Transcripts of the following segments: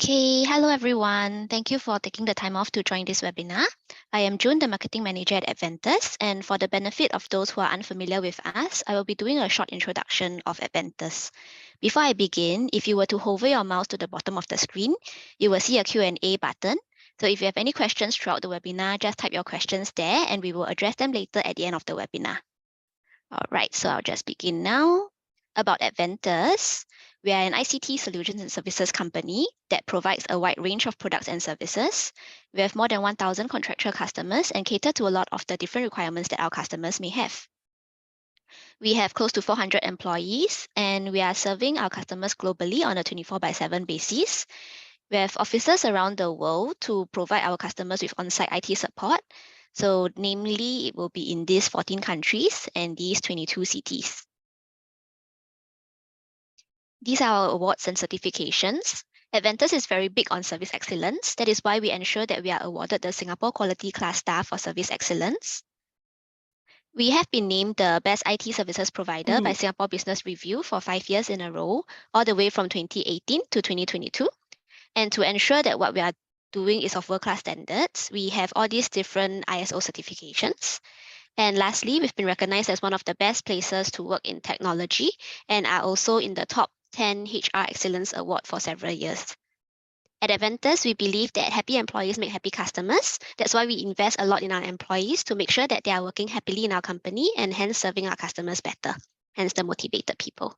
Okay, hello everyone. Thank you for taking the time off to join this webinar. I am June, the Marketing Manager at Adventus, and for the benefit of those who are unfamiliar with us, I will be doing a short introduction of Adventus. Before I begin, if you were to hover your mouse to the bottom of the screen, you will see a Q&A button. So if you have any questions throughout the webinar, just type your questions there and we will address them later at the end of the webinar. All right, so I'll just begin now. About Adventus, we are an ICT solutions and services company that provides a wide range of products and services. We have more than 1,000 contractual customers and cater to a lot of the different requirements that our customers may have. We have close to 400 employees and we are serving our customers globally on a 24/7 basis. We have offices around the world to provide our customers with on-site IT support. So namely, it will be in these 14 countries and these 22 cities. These are our awards and certifications. Adventus is very big on service excellence. That is why we ensure that we are awarded the Singapore Quality Class Star for service excellence. We have been named the best IT services provider by Singapore Business Review for 5 years in a row, all the way from 2018 to 2022. And to ensure that what we are doing is of world-class standards, we have all these different ISO certifications. And lastly, we've been recognized as one of the best places to work in technology and are also in the top 10 HR Excellence Award for several years. At Adventus, we believe that happy employees make happy customers. That's why we invest a lot in our employees to make sure that they are working happily in our company and hence serving our customers better, hence the motivated people.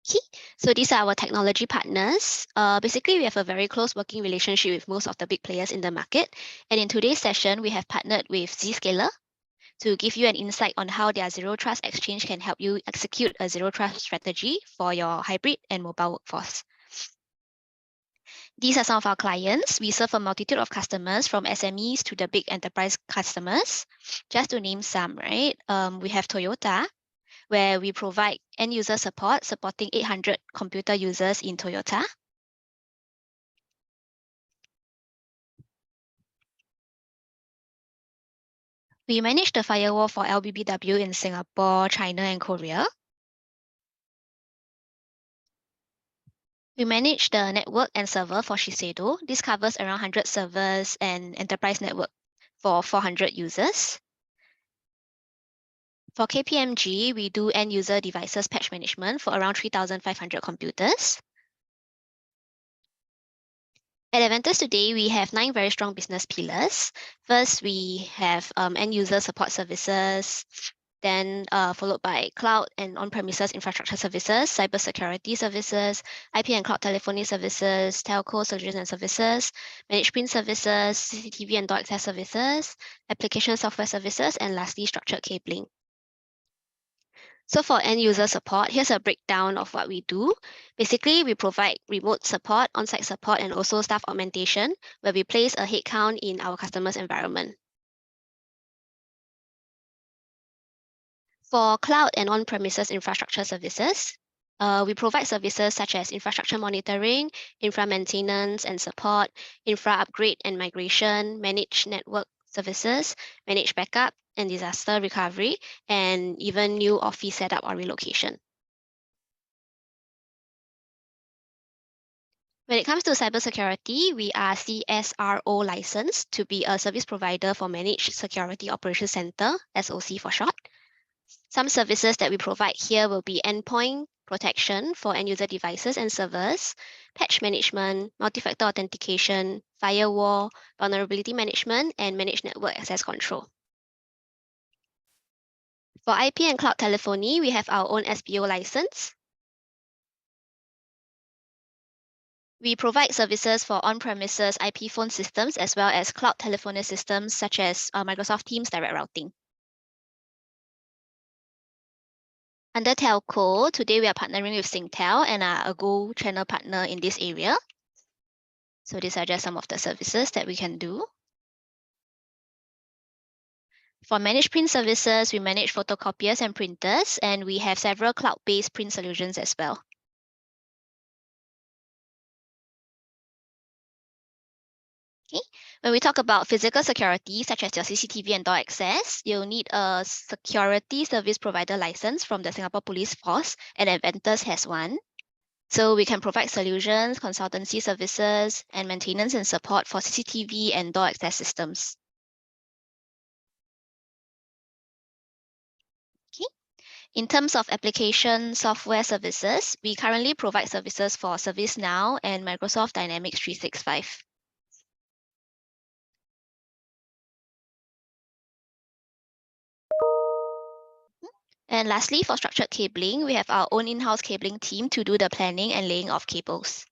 Okay, so these are our technology partners. Basically, we have a very close working relationship with most of the big players in the market. And in today's session, we have partnered with Zscaler to give you an insight on how their Zero Trust Exchange can help you execute a Zero Trust strategy for your hybrid and mobile workforce. These are some of our clients. We serve a multitude of customers from SMEs to the big enterprise customers. Just to name some, right? We have Toyota, where we provide end user support, supporting 800 computer users in Toyota. We manage the firewall for LBBW in Singapore, China, and Korea. We manage the network and server for Shiseido. This covers around 100 servers and enterprise network for 400 users. For KPMG, we do end user devices patch management for around 3,500 computers. At Adventus today, we have 9 very strong business pillars. First, we have end user support services, then followed by cloud and on-premises infrastructure services, cybersecurity services, IP and cloud telephony services, telco solutions and services, managed print services, CCTV and door access services, application software services, and lastly, structured cabling. So for end user support, here's a breakdown of what we do. Basically, we provide remote support, on-site support, and also staff augmentation, where we place a headcount in our customer's environment. For cloud and on-premises infrastructure services, we provide services such as infrastructure monitoring, infra maintenance and support, infra upgrade and migration, managed network services, managed backup and disaster recovery, and even new office setup or relocation. When it comes to cybersecurity, we are CSRO licensed to be a service provider for Managed Security Operations Center, SOC for short. Some services that we provide here will be endpoint protection for end-user devices and servers, patch management, multi-factor authentication, firewall, vulnerability management, and managed network access control. For IP and cloud telephony, we have our own SPO license. We provide services for on-premises IP phone systems as well as cloud telephony systems such as Microsoft Teams direct routing. Under telco, today we are partnering with Singtel and are a Go channel partner in this area. So these are just some of the services that we can do. For managed print services, we manage photocopiers and printers, and we have several cloud-based print solutions as well. Okay. When we talk about physical security, such as your CCTV and door access, you'll need a security service provider license from the Singapore Police Force, and Adventus has one. So we can provide solutions, consultancy services, and maintenance and support for CCTV and door access systems. Okay. In terms of application software services, we currently provide services for ServiceNow and Microsoft Dynamics 365. And lastly, for structured cabling, we have our own in-house cabling team to do the planning and laying of cables.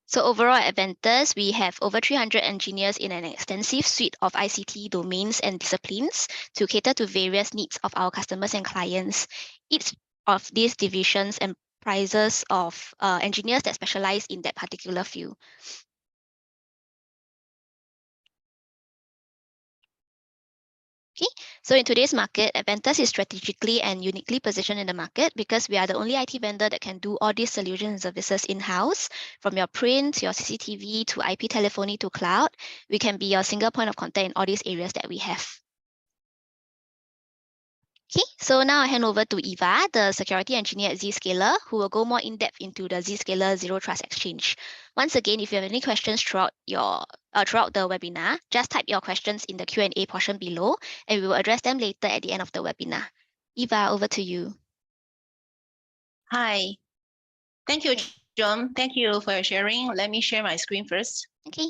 So overall at Adventus, we have over 300 engineers in an extensive suite of ICT domains and disciplines to cater to various needs of our customers and clients. Each of these divisions comprises of engineers that specialize in that particular field. Okay, so in today's market, Adventus is strategically and uniquely positioned in the market because we are the only IT vendor that can do all these solutions and services in-house, from your print, your CCTV, to IP telephony, to cloud. We can be your single point of contact in all these areas that we have. Okay, so now I hand over to Eva, the security engineer at Zscaler, who will go more in-depth into the Zscaler Zero Trust Exchange. Once again, if you have any questions throughout the webinar, just type your questions in the Q&A portion below, and we will address them later at the end of the webinar. Eva, over to you. Hi. Thank you, John. Thank you for your sharing. Let me share my screen first. Okay.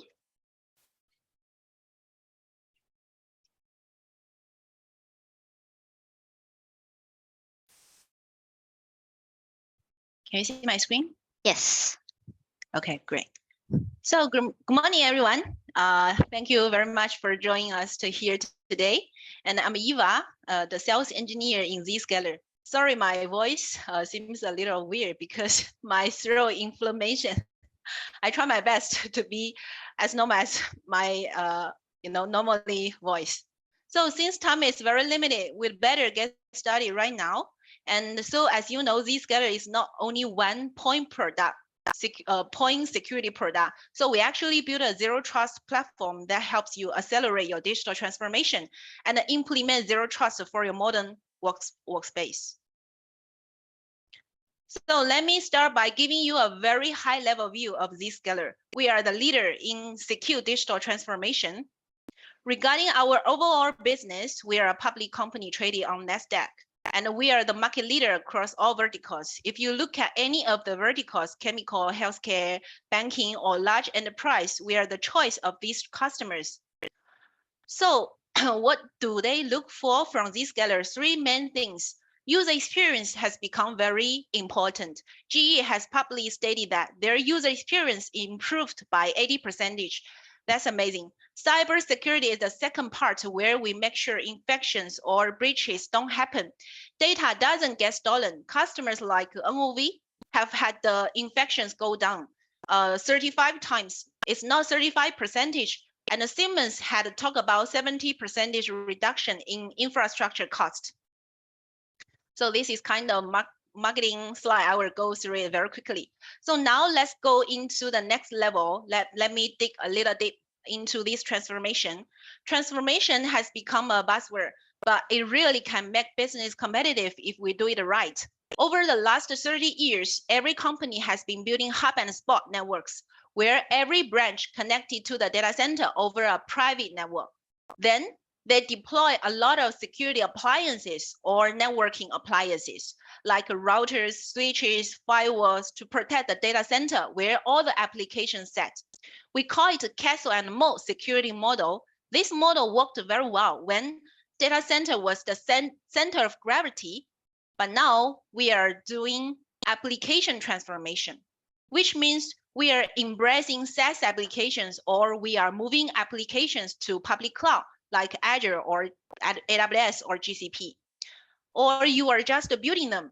Can you see my screen? Yes. Okay, great. So good morning, everyone. Thank you very much for joining us here today. And I'm Eva, the sales engineer in Zscaler. Sorry, my voice seems a little weird because my throat inflammation. I try my best to be as normal as my normally voice. So since time is very limited, we'd better get started right now. And so as you know, Zscaler is not only one point product, point security product. So we actually built a zero trust platform that helps you accelerate your digital transformation and implement zero trust for your modern workspace. So let me start by giving you a very high level view of Zscaler. We are the leader in secure digital transformation. Regarding our overall business, we are a public company traded on NASDAQ, and we are the market leader across all verticals. If you look at any of the verticals, chemical, healthcare, banking, or large enterprise, we are the choice of these customers. So what do they look for from Zscaler? Three main things. User experience has become very important. GE has publicly stated that their user experience improved by 80%. That's amazing. Cybersecurity is the second part where we make sure infections or breaches don't happen. Data doesn't get stolen. Customers like NOV have had the infections go down 35 times. It's not 35%. And Siemens had talked about 70% reduction in infrastructure cost. So this is kind of marketing slide. I will go through it very quickly. So now let's go into the next level. Let me dig a little deep into this transformation. Transformation has become a buzzword, but it really can make business competitive if we do it right. Over the last 30 years, every company has been building hub and spoke networks, where every branch connected to the data center over a private network. Then they deploy a lot of security appliances or networking appliances like routers, switches, firewalls to protect the data center where all the applications set. We call it a castle and moat security model. This model worked very well when data center was the center of gravity, but now we are doing application transformation, which means we are embracing SaaS applications, or we are moving applications to public cloud like Azure or AWS or GCP, or you are just building them.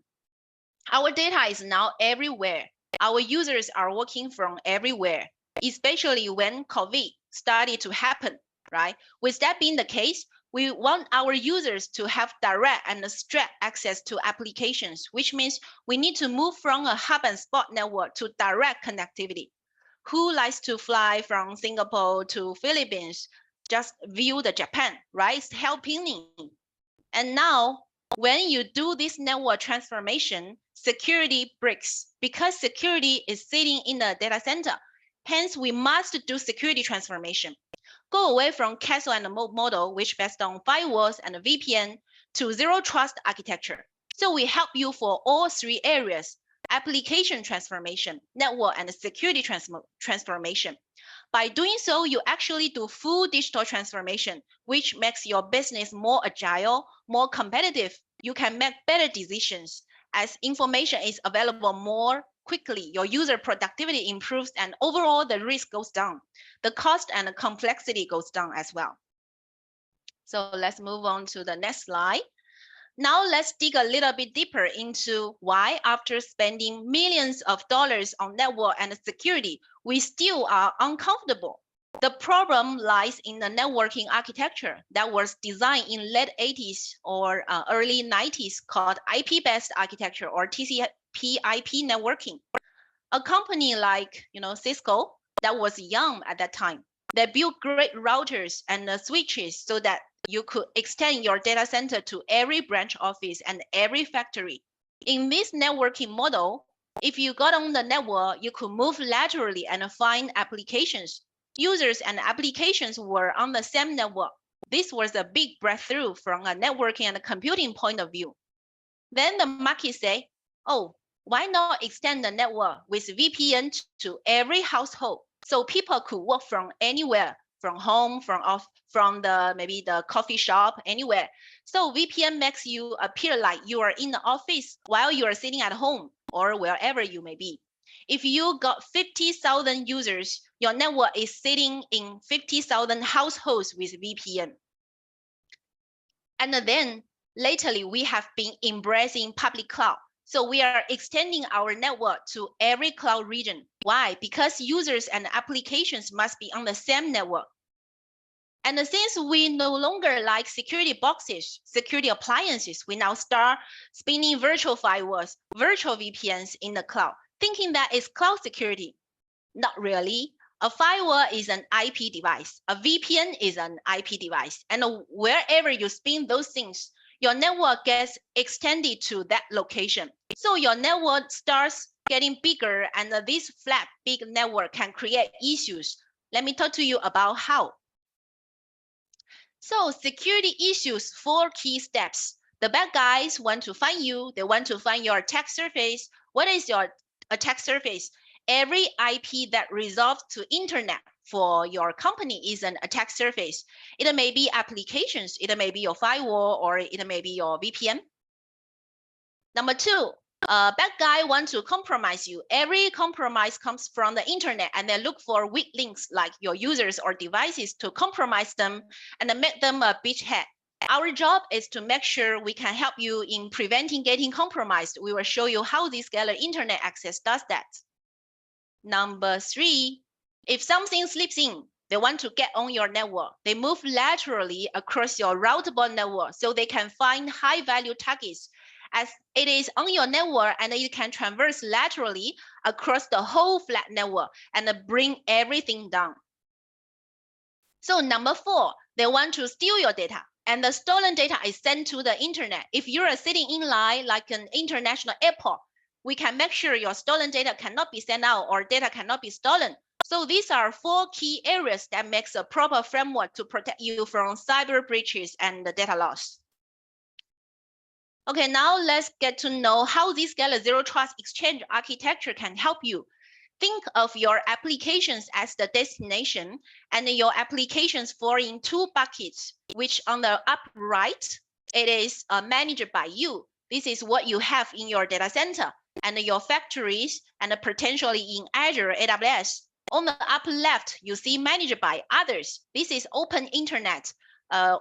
Our data is now everywhere. Our users are working from everywhere, especially when COVID started to happen, right? With that being the case, We want our users to have direct and straight access to applications, which means we need to move from a hub and spoke network to direct connectivity. Who likes to fly from Singapore to Philippines? Just view the Japan, right? It's helping. And now, when you do this network transformation, security breaks because security is sitting in the data center. Hence, we must do security transformation. Go away from castle and moat model, which based on firewalls and VPN, to zero trust architecture. So we help you for all three areas: application transformation, network, and security transformation. By doing so, you actually do full digital transformation, which makes your business more agile, more competitive. You can make better decisions as information is available more quickly. Your user productivity improves and overall the risk goes down. The cost and the complexity goes down as well. So let's move on to the next slide. Now let's dig a little bit deeper into why, after spending millions of dollars on network and security, we still are uncomfortable. The problem lies in the networking architecture that was designed in late 80s or early 90s called IP-based architecture or TCP/IP networking. A company like Cisco that was young at that time, they built great routers and switches so that you could extend your data center to every branch office and every factory. In this networking model, if you got on the network, you could move laterally and find applications. Users and applications were on the same network. This was a big breakthrough from a networking and a computing point of view. Then the market say, oh, why not extend the network with VPN to every household so people could work from anywhere, from home, from maybe the coffee shop, anywhere. So VPN makes you appear like you are in the office while you are sitting at home or wherever you may be. If you got 50,000 users, your network is sitting in 50,000 households with VPN. And then lately, we have been embracing public cloud. So we are extending our network to every cloud region. Why? Because users and applications must be on the same network. And since we no longer like security boxes, security appliances, we now start spinning virtual firewalls, virtual VPNs in the cloud, thinking that is cloud security. Not really. A firewall is an IP device. A VPN is an IP device. And wherever you spin those things, your network gets extended to that location. So your network starts getting bigger, and this flat, big network can create issues. Let me talk to you about how. So security issues, 4 key steps. The bad guys want to find you. They want to find your attack surface. What is your attack surface? Every IP that resolves to internet for your company is an attack surface. It may be applications, it may be your firewall, or it may be your VPN. Number 2, bad guy want to compromise you. Every compromise comes from the internet, and they look for weak links like your users or devices to compromise them and make them a beachhead. Our job is to make sure we can help you in preventing getting compromised. We will show you how Zscaler internet access does that. Number 3, if something slips in, they want to get on your network. They move laterally across your routable network so they can find high-value targets as it is on your network, and it can traverse laterally across the whole flat network and bring everything down. So number 4, they want to steal your data, and the stolen data is sent to the internet. If you are sitting in line like an international airport, we can make sure your stolen data cannot be sent out or data cannot be stolen. So these are 4 key areas that makes a proper framework to protect you from cyber breaches and the data loss. Okay, now let's get to know how Zscaler Zero Trust Exchange architecture can help you. Think of your applications as the destination, and your applications fall in 2 buckets, which on the up right, it is managed by you. This is what you have in your data center and your factories and potentially in Azure AWS. On the upper left, you see managed by others. This is open internet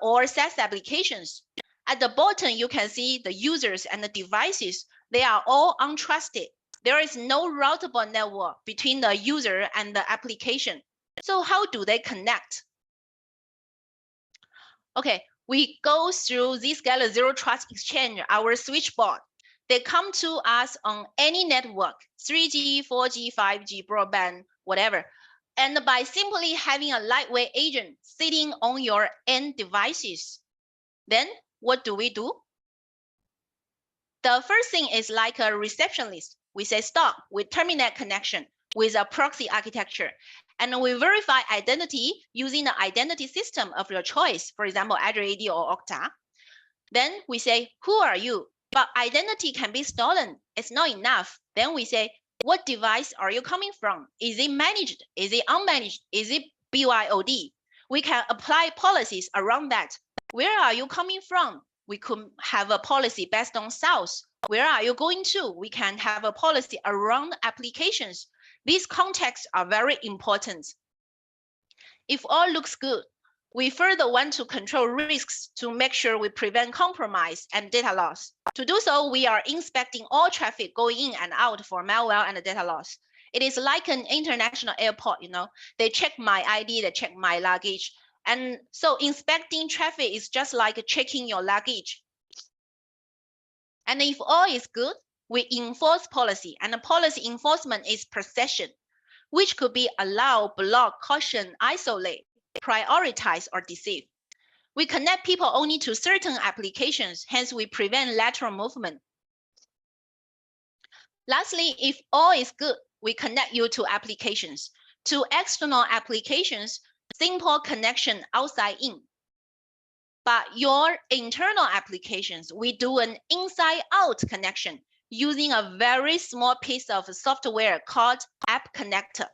or SaaS applications. At the bottom, you can see the users and the devices. They are all untrusted. There is no routable network between the user and the application. So how do they connect? Okay, we go through Zscaler Zero Trust Exchange, our switchboard. They come to us on any network, 3G, 4G, 5G, broadband, whatever. And by simply having a lightweight agent sitting on your end devices, then what do? The first thing is like a receptionist. We say stop, we terminate connection with a proxy architecture. And we verify identity using the identity system of your choice, for example, Azure AD or Okta. Then we say, who are you? But identity can be stolen. It's not enough. Then we say, what device are you coming from? Is it managed? Is it unmanaged? Is it BYOD? We can apply policies around that. Where are you coming from? We could have a policy based on south. Where are you going to? We can have a policy around applications. These contexts are very important. If all looks good, we further want to control risks to make sure we prevent compromise and data loss. To do so, we are inspecting all traffic going in and out for malware and data loss. It is like an international airport, they check my ID, they check my luggage. And so inspecting traffic is just like checking your luggage. And if all is good, we enforce policy, and the policy enforcement is procession, which could be allow, block, caution, isolate, prioritize, or deceive. We connect people only to certain applications, hence we prevent lateral movement. Lastly, if all is good, we connect you to applications. To external applications, simple connection outside in. But your internal applications, we do an inside-out connection using a very small piece of software called App Connector.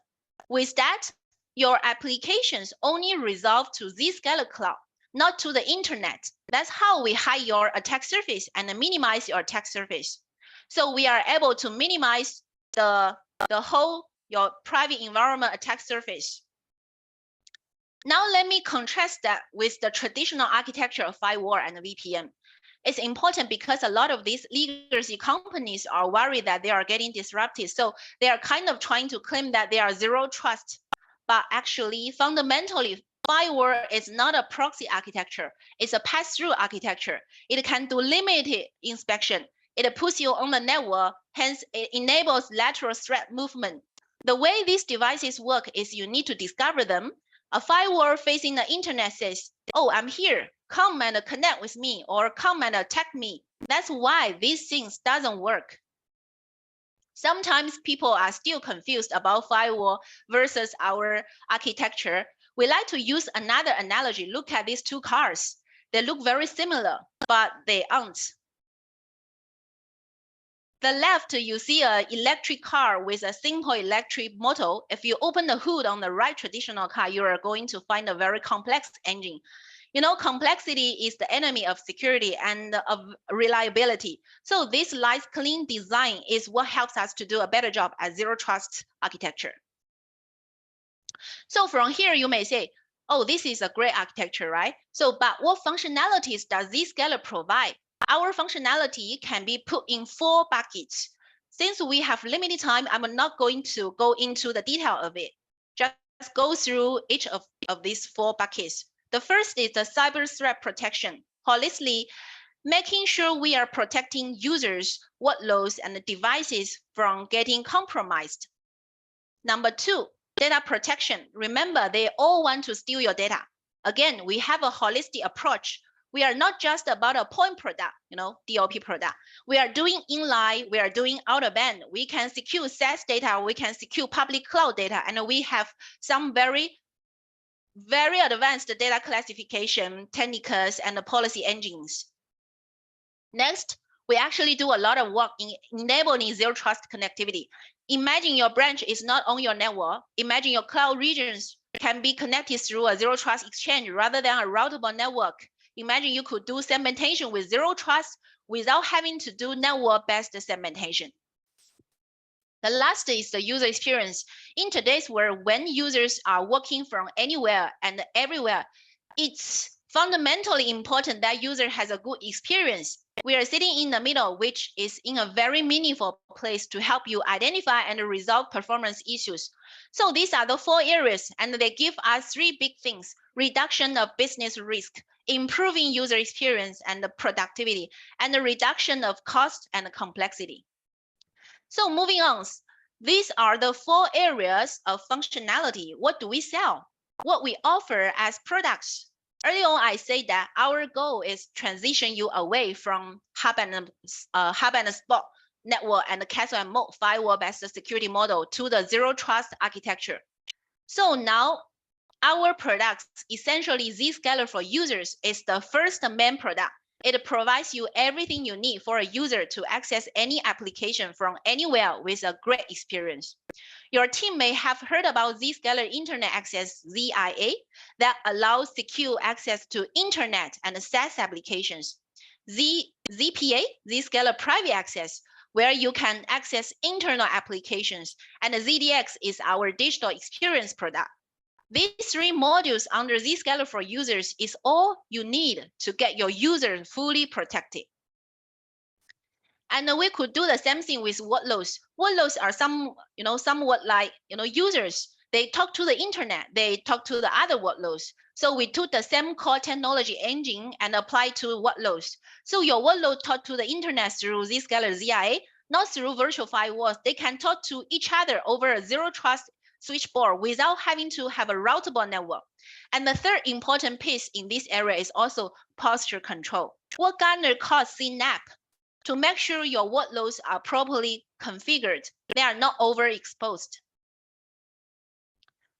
With that, your applications only resolve to Zscaler Cloud, not to the internet. That's how we hide your attack surface and minimize your attack surface. So we are able to minimize the whole, your private environment attack surface. Now let me contrast that with the traditional architecture of firewall and VPN. It's important because a lot of these legacy companies are worried that they are getting disrupted. So they are kind of trying to claim that they are zero trust. But actually, fundamentally, firewall is not a proxy architecture. It's a pass-through architecture. It can do limited inspection. It puts you on the network, hence it enables lateral threat movement. The way these devices work is you need to discover them. A firewall facing the internet says, oh, I'm here, come and connect with me, or come and attack me. That's why these things doesn't work. Sometimes people are still confused about firewall versus our architecture. We like to use another analogy. Look at these two cars. They look very similar, but they aren't. The left, you see an electric car with a simple electric motor. If you open the hood on the right traditional car, you are going to find a very complex engine. Complexity is the enemy of security and of reliability. So this nice, clean design is what helps us to do a better job at zero trust architecture. So from here, you may say, oh, this is a great architecture, right? So, but what functionalities does Zscaler provide? Our functionality can be put in 4 buckets. Since we have limited time, I'm not going to go into the detail of it. Just go through each of these 4 buckets. The first is the cyber threat protection. Holistically, making sure we are protecting users, workloads, and devices from getting compromised. Number 2, data protection. Remember, they all want to steal your data. Again, we have a holistic approach. We are not just about a point product, DLP product. We are doing inline, we are doing outer band. We can secure SaaS data, we can secure public cloud data, and we have some very advanced data classification techniques and policy engines. Next, we actually do a lot of work in enabling zero trust connectivity. Imagine your branch is not on your network. Imagine your cloud regions can be connected through a zero trust exchange rather than a routable network. Imagine you could do segmentation with zero trust without having to do network-based segmentation. The last is the user experience. In today's world, when users are working from anywhere and everywhere, it's fundamentally important that user has a good experience. We are sitting in the middle, which is in a very meaningful place to help you identify and resolve performance issues. So these are the 4 areas, and they give us 3 big things: reduction of business risk, improving user experience and productivity, and the reduction of cost and complexity. So moving on, these are the 4 areas of functionality. What do we sell? What we offer as products. Early on, I said that our goal is transition you away from hub and spoke network and the castle and moat firewall-based security model to the zero trust architecture. So now our products, essentially Zscaler for users, is the first main product. It provides you everything you need for a user to access any application from anywhere with a great experience. Your team may have heard about Zscaler Internet Access, ZIA, that allows secure access to internet and SaaS applications. ZPA, Zscaler Private Access, where you can access internal applications, and ZDX is our digital experience product. These 3 modules under Zscaler for users is all you need to get your users fully protected. And we could do the same thing with workloads. Workloads are somewhat like users. They talk to the internet. They talk to the other workloads. So we took the same core technology engine and applied to workloads. So your workload talk to the internet through Zscaler ZIA, not through virtual firewalls. They can talk to each other over a zero trust switchboard without having to have a routable network. And the third important piece in this area is also posture control. What Gartner calls CNAPP, to make sure your workloads are properly configured. They are not overexposed.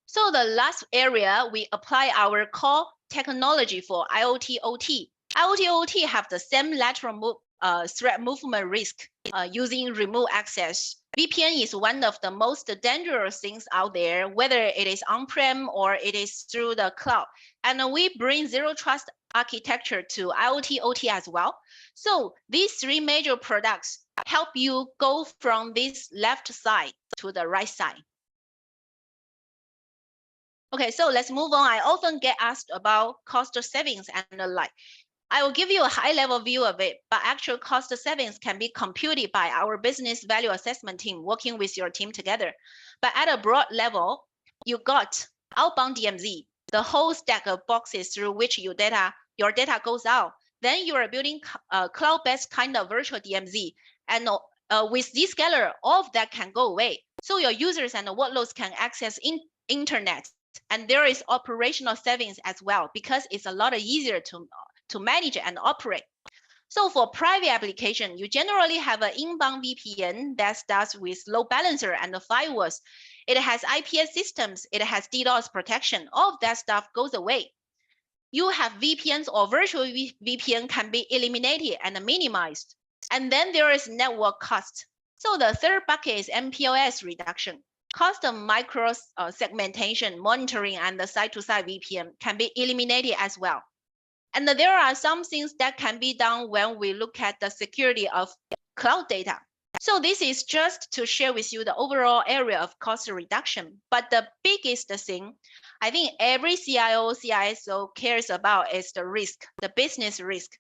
So the last area, we apply our core technology for IoT OT. IoT OT have the same lateral threat movement risk using remote access. VPN is one of the most dangerous things out there, whether it is on-prem or it is through the cloud. And we bring zero trust architecture to IoT OT as well. So these 3 major products help you go from this left side to the right side. Okay, so let's move on. I often get asked about cost savings and the like. I will give you a high-level view of it, but actual cost savings can be computed by our business value assessment team working with your team together. But at a broad level, you got outbound DMZ, the whole stack of boxes through which your data goes out. Then you are building a cloud-based kind of virtual DMZ. And with Zscaler, all of that can go away. So your users and the workloads can access internet. And there is operational savings as well, because it's a lot easier to manage and operate. So for private application, you generally have an inbound VPN that starts with load balancer and the firewalls. It has IPS systems, it has DDoS protection. All of that stuff goes away. You have VPNs or virtual VPN can be eliminated and minimized. And then there is network cost. So the third bucket is MPLS reduction. Cost of micro segmentation, monitoring, and the side-to-side VPN can be eliminated as well. And there are some things that can be done when we look at the security of cloud data. So this is just to share with you the overall area of cost reduction. But the biggest thing, I think every CIO, CISO cares about is the risk, the business risk.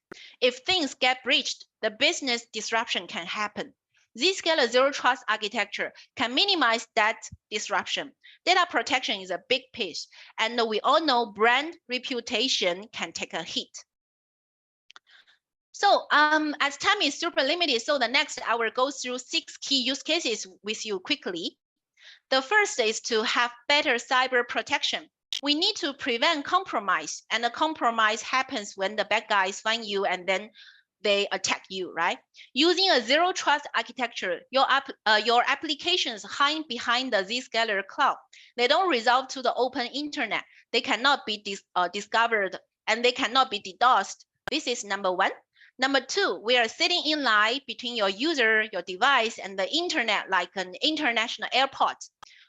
If things get breached, the business disruption can happen. Zscaler Zero Trust architecture can minimize that disruption. Data protection is a big piece, and we all know brand reputation can take a hit. So as time is super limited, so the next I will go through 6 key use cases with you quickly. The first is to have better cyber protection. We need to prevent compromise, and the compromise happens when the bad guys find you and then they attack you, right? Using a zero trust architecture, your applications hide behind the Zscaler cloud. They don't resolve to the open internet. They cannot be discovered, and they cannot be DDoSed. This is number 1. Number 2, we are sitting in line between your user, your device, and the internet like an international airport.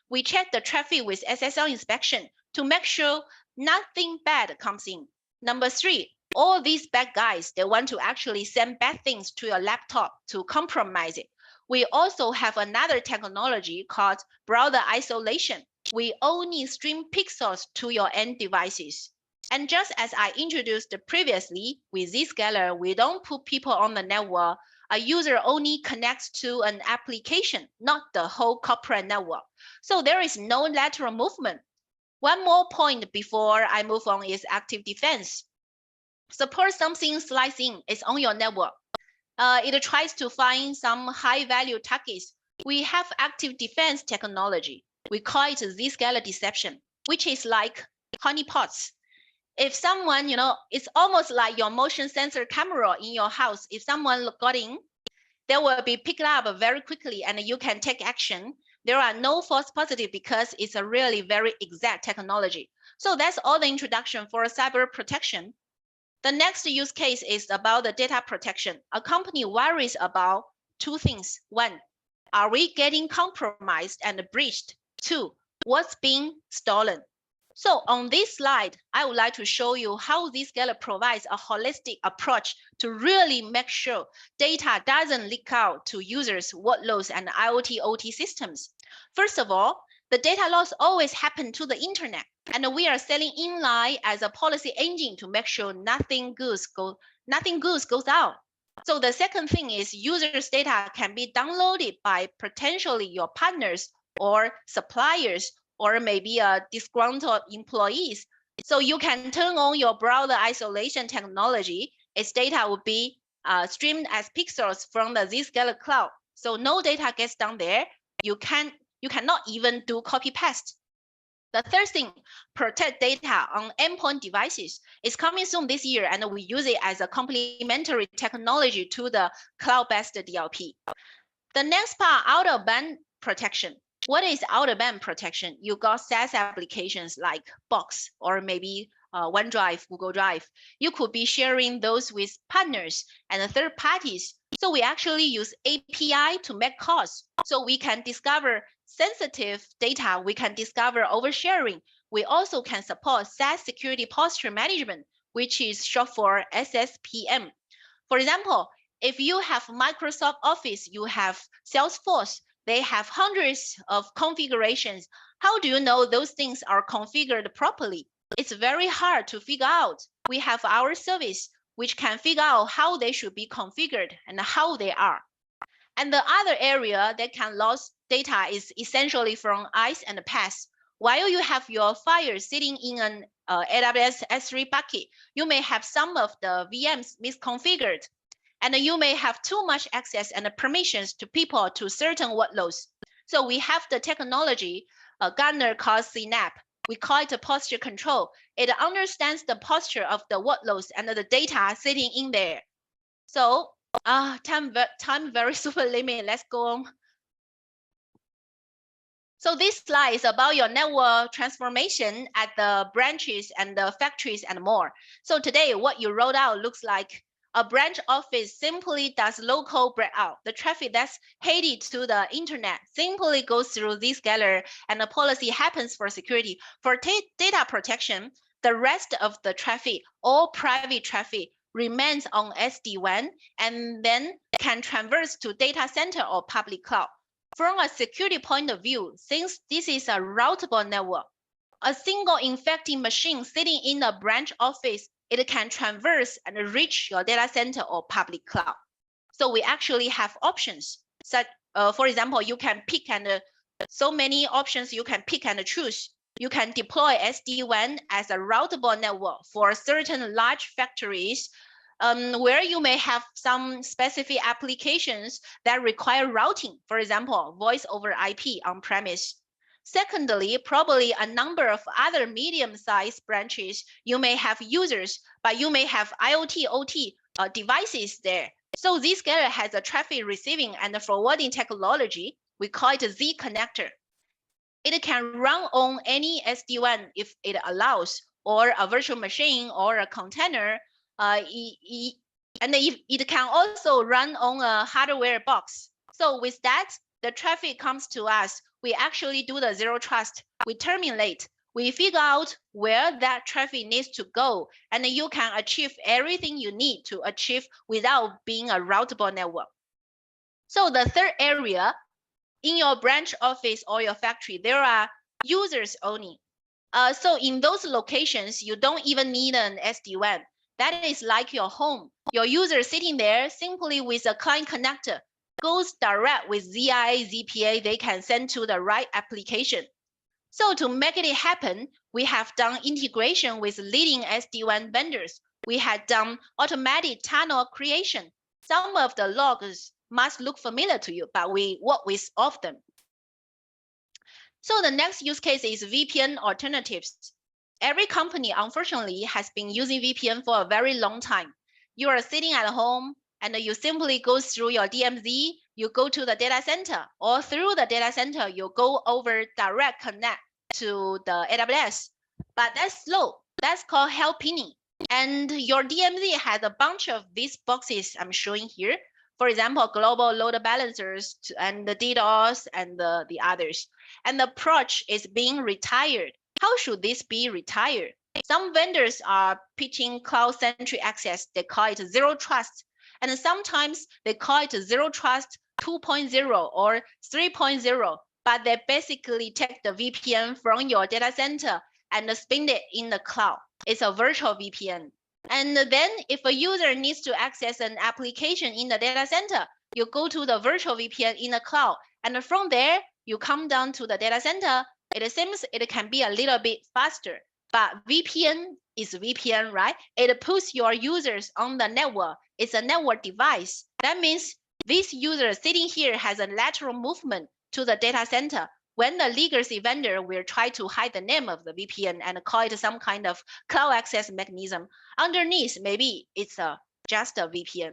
We check the traffic with SSL inspection to make sure nothing bad comes in. Number 3, all these bad guys, they want to actually send bad things to your laptop to compromise it. We also have another technology called browser isolation. We only stream pixels to your end devices. And just as I introduced previously, with Zscaler, we don't put people on the network. A user only connects to an application, not the whole corporate network. So there is no lateral movement. One more point before I move on is active defense. Suppose something slides in, it's on your network. It tries to find some high value targets. We have active defense technology. We call it Zscaler deception, which is like honeypots. If someone, it's almost like your motion sensor camera in your house. If someone got in, they will be picked up very quickly and you can take action. There are no false positives because it's a really very exact technology. So that's all the introduction for cyber protection. The next use case is about the data protection. A company worries about two things. One, are we getting compromised and breached? Two, what's being stolen? So on this slide, I would like to show you how Zscaler provides a holistic approach to really make sure data doesn't leak out to users, workloads, and IoT OT systems. First of all, the data loss always happens to the internet, and we are selling inline as a policy engine to make sure nothing good goes out. So the second thing is users' data can be downloaded by potentially your partners or suppliers or maybe disgruntled employees. So you can turn on your browser isolation technology. Its data will be streamed as pixels from the Zscaler cloud. So no data gets down there. You cannot even do copy paste. The third thing, protect data on endpoint devices, is coming soon this year, and we use it as a complementary technology to the cloud-based DLP. The next part, out-of-band protection. What is out-of-band protection? You got SaaS applications like Box or maybe OneDrive, Google Drive. You could be sharing those with partners and third parties. So we actually use API to make calls. So we can discover sensitive data. We can discover oversharing. We also can support SaaS security posture management, which is short for SSPM. For example, if you have Microsoft Office, you have Salesforce, they have hundreds of configurations. How do you know those things are configured properly? It's very hard to figure out. We have our service, which can figure out how they should be configured and how they are. And the other area that can lose data is essentially from IaaS and PaaS. While you have your file sitting in an AWS S3 bucket, you may have some of the VMs misconfigured, and you may have too much access and permissions to people to certain workloads. So we have the technology Gartner calls CNAPP. We call it a posture control. It understands the posture of the workloads and the data sitting in there. So time very super limit. Let's go on. So this slide is about your network transformation at the branches and the factories and more. So today, what you wrote out looks like a branch office simply does local breakout. The traffic that's headed to the internet simply goes through Zscaler, and the policy happens for security. For data protection, the rest of the traffic, all private traffic, remains on SD-WAN and then can traverse to data center or public cloud. From a security point of view, since this is a routable network, a single infecting machine sitting in a branch office, it can traverse and reach your data center or public cloud. So we actually have options. Such, for example, you can pick and so many options you can pick and choose. You can deploy SD-WAN as a routable network for certain large factories where you may have some specific applications that require routing, for example, voice over IP on premise. Secondly, probably a number of other medium-sized branches, you may have users, but you may have IoT, OT devices there. So Zscaler has a traffic receiving and forwarding technology. We call it a Z connector. It can run on any SD-WAN if it allows, or a virtual machine or a container. And it can also run on a hardware box. So with that, the traffic comes to us. We actually do the zero trust. We terminate. We figure out where that traffic needs to go, and you can achieve everything you need to achieve without being a routable network. So the third area, in your branch office or your factory, there are users only. So in those locations, you don't even need an SD-WAN. That is like your home. Your user sitting there simply with a client connector goes direct with ZIA, ZPA, they can send to the right application. So to make it happen, we have done integration with leading SD-WAN vendors. We had done automatic tunnel creation. Some of the logs must look familiar to you, but we work with all of them. So the next use case is VPN alternatives. Every company, unfortunately, has been using VPN for a very long time. You are sitting at home and you simply go through your DMZ, you go to the data center, or through the data center, you go over direct connect to the AWS. But that's slow. That's called helping. And your DMZ has a bunch of these boxes I'm showing here. For example, global load balancers and the DDoS and the others. And the approach is being retired. How should this be retired? Some vendors are pitching cloud-centric access. They call it zero trust. And sometimes they call it zero trust 2.0 or 3.0. But they basically take the VPN from your data center and spin it in the cloud. It's a virtual VPN. And then if a user needs to access an application in the data center, you go to the virtual VPN in the cloud. And from there, you come down to the data center. It seems it can be a little bit faster, but VPN is VPN, right? It puts your users on the network. It's a network device. That means this user sitting here has a lateral movement to the data center. When the legacy vendor will try to hide the name of the VPN and call it some kind of cloud access mechanism, underneath maybe it's just a VPN.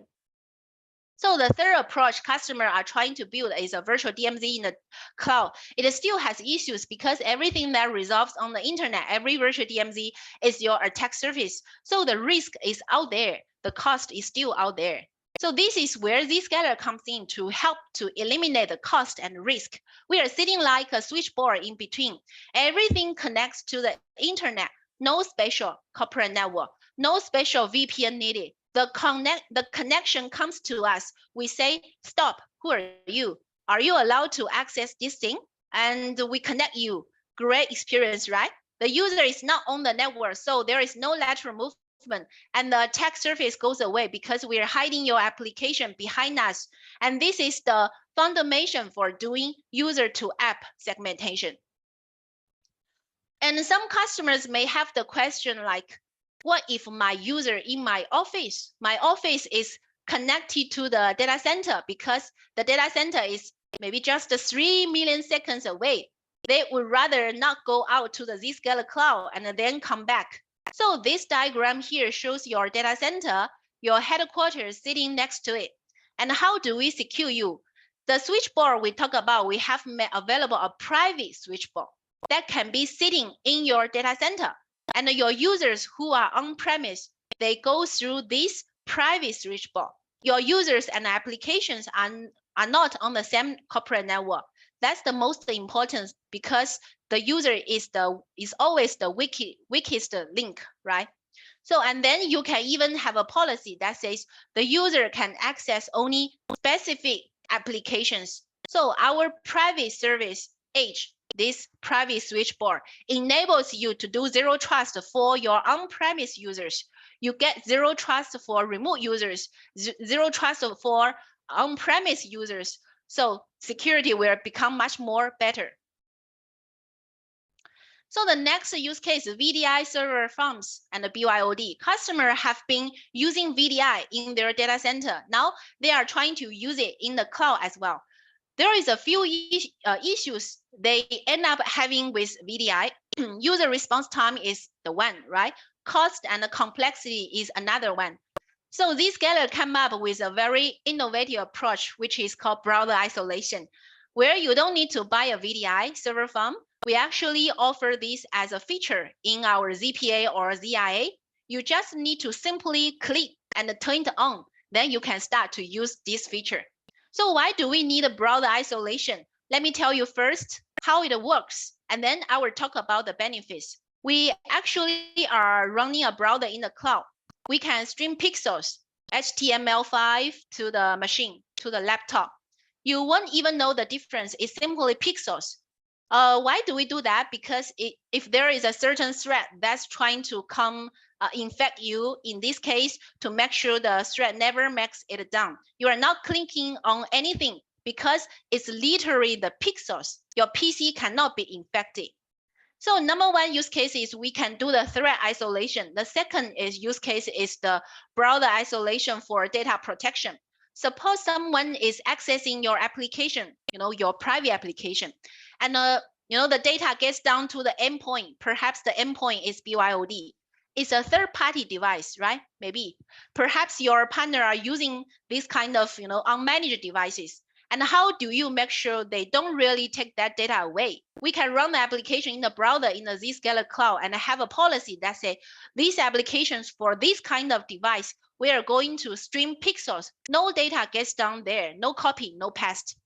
So the third approach customers are trying to build is a virtual DMZ in the cloud. It still has issues because everything that resolves on the internet, every virtual DMZ is your attack surface. So the risk is out there. The cost is still out there. So this is where Zscaler comes in to help to eliminate the cost and risk. We are sitting like a switchboard in between. Everything connects to the internet. No special corporate network. No special VPN needed. The connection comes to us. We say, stop, who are you? Are you allowed to access this thing? And we connect you. Great experience, right? The user is not on the network, so there is no lateral movement. And the attack surface goes away because we are hiding your application behind us. And this is the foundation for doing user to app segmentation. And some customers may have the question like, what if my user in my office is connected to the data center because the data center is maybe just 3 million seconds away. They would rather not go out to the Zscaler cloud and then come back. So this diagram here shows your data center, your headquarters sitting next to it. And how do we secure you? The switchboard we talk about, we have made available a private switchboard that can be sitting in your data center. And your users who are on-premise, they go through this private switchboard. Your users and applications are not on the same corporate network. That's the most important because the user is always the weakest link, right? So, and then you can even have a policy that says the user can access only specific applications. So our private service Edge, this private switchboard, enables you to do zero trust for your on-premise users. You get zero trust for remote users, zero trust for on-premise users. So security will become much more better. So the next use case, VDI server farms and BYOD. Customers have been using VDI in their data center. Now they are trying to use it in the cloud as well. There is a few issues they end up having with VDI. User response time is the one, right? Cost and complexity is another one. So Zscaler came up with a very innovative approach, which is called browser isolation, where you don't need to buy a VDI server farm. We actually offer this as a feature in our ZPA or ZIA. You just need to simply click and turn it on. Then you can start to use this feature. So why do we need a browser isolation? Let me tell you first how it works, and then I will talk about the benefits. We actually are running a browser in the cloud. We can stream pixels, HTML5 to the machine, to the laptop. You won't even know the difference. It's simply pixels. Why do we do that? Because if there is a certain threat that's trying to come infect you, in this case, to make sure the threat never makes it down, you are not clicking on anything because it's literally the pixels. Your PC cannot be infected. So number one use case is we can do the threat isolation. The second use case is the browser isolation for data protection. Suppose someone is accessing your application, your private application, and the data gets down to the endpoint. Perhaps the endpoint is BYOD. It's a third-party device, right? Maybe. Perhaps your partner are using this kind of unmanaged devices. And how do you make sure they don't really take that data away? We can run the application in the browser in the Zscaler cloud and have a policy that says these applications for this kind of device, we are going to stream pixels. No data gets down there, no copy, no paste.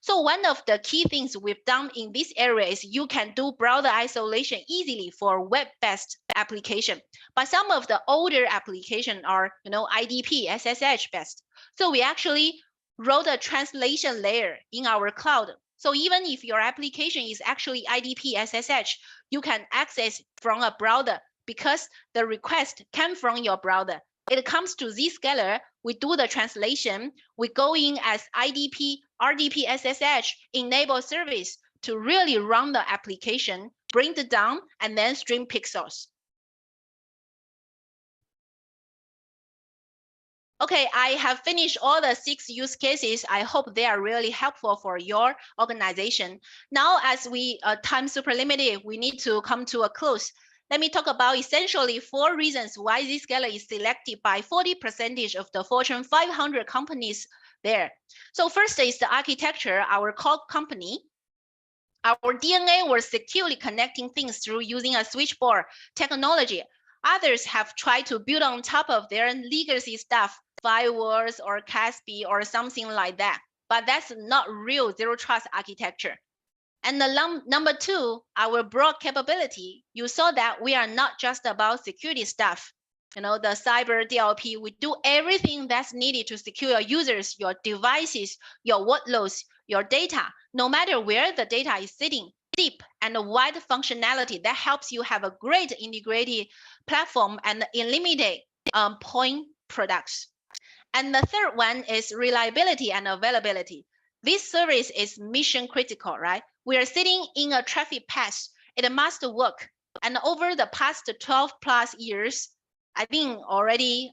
So one of the key things we've done in this area is you can do browser isolation easily for web-based application. But some of the older applications are, IDP, SSH based. So we actually wrote a translation layer in our cloud. So even if your application is actually IDP, SSH, you can access from a browser because the request came from your browser. It comes to Zscaler, we do the translation, we go in as IDP, RDP, SSH, enable service to really run the application, bring it down, and then stream pixels. Okay, I have finished all the 6 use cases. I hope they are really helpful for your organization. Now, as we time super limited, we need to come to a close. Let me talk about essentially 4 reasons why Zscaler is selected by 40% of the Fortune 500 companies there. So first is the architecture, our core company. Our DNA was securely connecting things through using a switchboard technology. Others have tried to build on top of their legacy stuff, firewalls or CASB or something like that. But that's not real zero trust architecture. And the number 2, our broad capability. You saw that we are not just about security stuff. The cyber DLP, we do everything that's needed to secure your users, your devices, your workloads, your data, no matter where the data is sitting, deep and wide functionality that helps you have a great integrated platform and eliminate point products. And the third one is reliability and availability. This service is mission critical, right? We are sitting in a traffic path. It must work. And over the past 12 plus years, I think already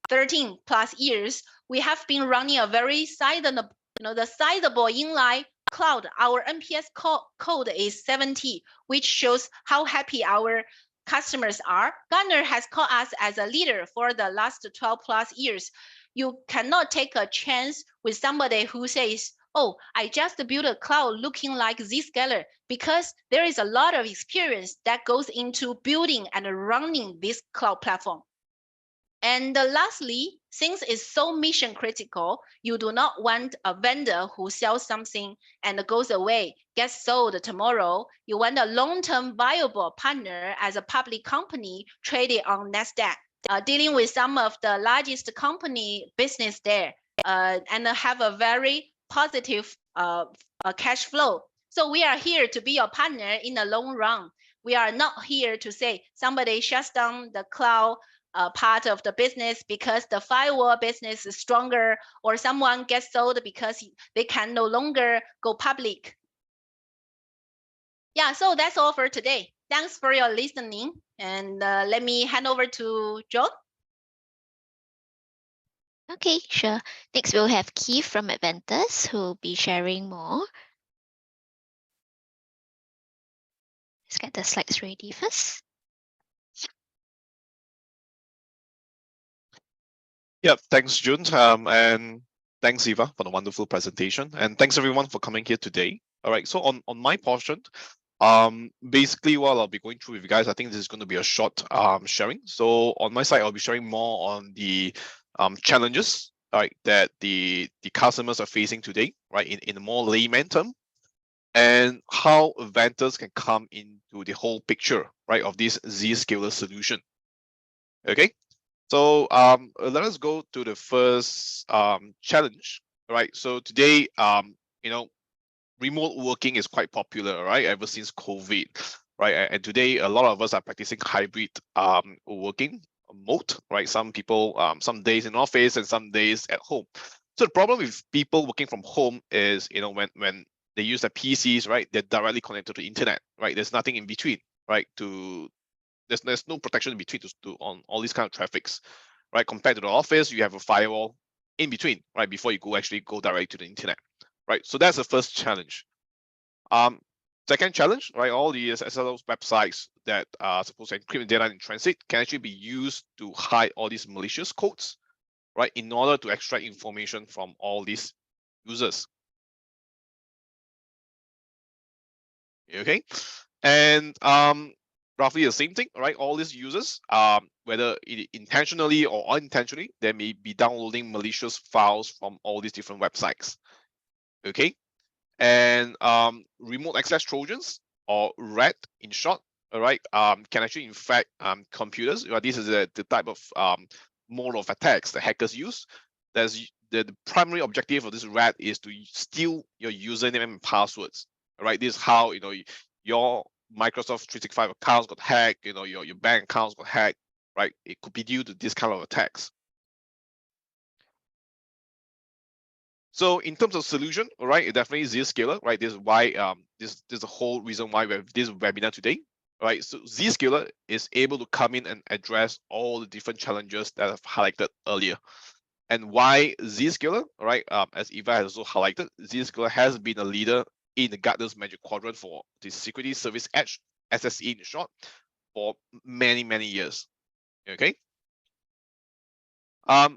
13 plus years, we have been running a very sizable, the sizable inline cloud. Our NPS code is 70, which shows how happy our customers are. Gartner has called us as a leader for the last 12 plus years. You cannot take a chance with somebody who says, oh, I just built a cloud looking like Zscaler, because there is a lot of experience that goes into building and running this cloud platform. And lastly, since it's so mission critical, you do not want a vendor who sells something and goes away, gets sold tomorrow. You want a long-term viable partner as a public company traded on NASDAQ, dealing with some of the largest company business there, and have a very positive cash flow. So we are here to be your partner in the long run. We are not here to say somebody shuts down the cloud part of the business because the firewall business is stronger, or someone gets sold because they can no longer go public. Yeah, so that's all for today. Thanks for your listening. And let me hand over to John. Okay, sure. Next, we'll have Keith from Adventus, who will be sharing more. Let's get the slides ready first. Yeah, thanks, June. And thanks, Eva, for the wonderful presentation. And thanks, everyone, for coming here today. All right, so on my portion, basically what I'll be going through with you guys, I think this is going to be a short sharing. So on my side, I'll be sharing more on the challenges, right, that the customers are facing today, right, in a more layman term, and how Adventus can come into the whole picture, right, of this Zscaler solution. Okay. So let us go to the first challenge, right? So today, remote working is quite popular, right? Ever since COVID, right? And today, a lot of us are practicing hybrid working mode, right? Some people, some days in office and some days at home. So the problem with people working from home is, when they use their PCs, right? They're directly connected to the internet, right? There's nothing in between, right? There's no protection in between on all these kind of traffics, right? Compared to the office, you have a firewall in between, right? Before you actually go directly to the internet, right? So that's the first challenge. Second challenge, right? All these SSL websites that are supposed to encrypt data in transit can actually be used to hide all these malicious codes, right? In order to extract information from all these users. Okay, and roughly the same thing, right? All these users, whether intentionally or unintentionally, they may be downloading malicious files from all these different websites. Okay, and remote access Trojans, or RAT in short, all right, can actually infect computers. This is the type of mode of attacks that hackers use. There's the primary objective of this RAT is to steal your username and passwords. All right, this is how your Microsoft 365 accounts got hacked. Your bank accounts got hacked. Right, it could be due to this kind of attacks. So in terms of solution, all right, it definitely is Zscaler, right? This is why this is the whole reason why we have this webinar today, right? So Zscaler is able to come in and address all the different challenges that I've highlighted earlier. And why Zscaler, right? As Eva has also highlighted, Zscaler has been a leader in the Gartner's Magic Quadrant for the Security Service Edge, SSE in short, for many years. Okay.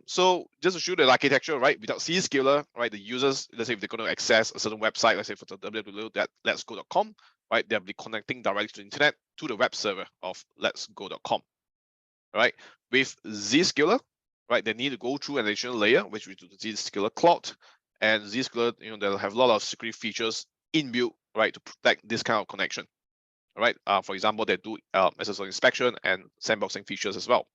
So just to show the architecture, right? Without Zscaler, right, the users, let's say if they're going to access a certain website, let's say for the www.letsgo.com, right, they'll be connecting directly to the internet to the web server of letsgo.com. Right? With Zscaler, right, they need to go through an additional layer, which is the Zscaler Cloud, and Zscaler, they'll have a lot of security features inbuilt, right, to protect this kind of connection. All right. For example, they do SSL inspection and sandboxing features as well.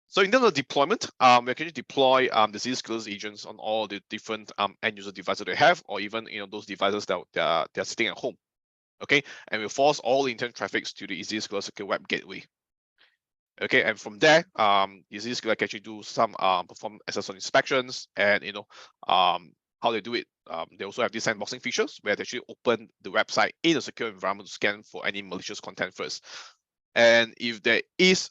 So in terms of deployment, we can deploy the Zscaler agents on all the different end user devices they have, or even those devices that they're sitting at home. Okay, and we force all the internet traffics to the Zscaler Secure Web Gateway. Okay, and from there, Zscaler can actually do some perform SSL inspections, and how they do it. They also have these sandboxing features where they actually open the website in a secure environment to scan for any malicious content first. And if there is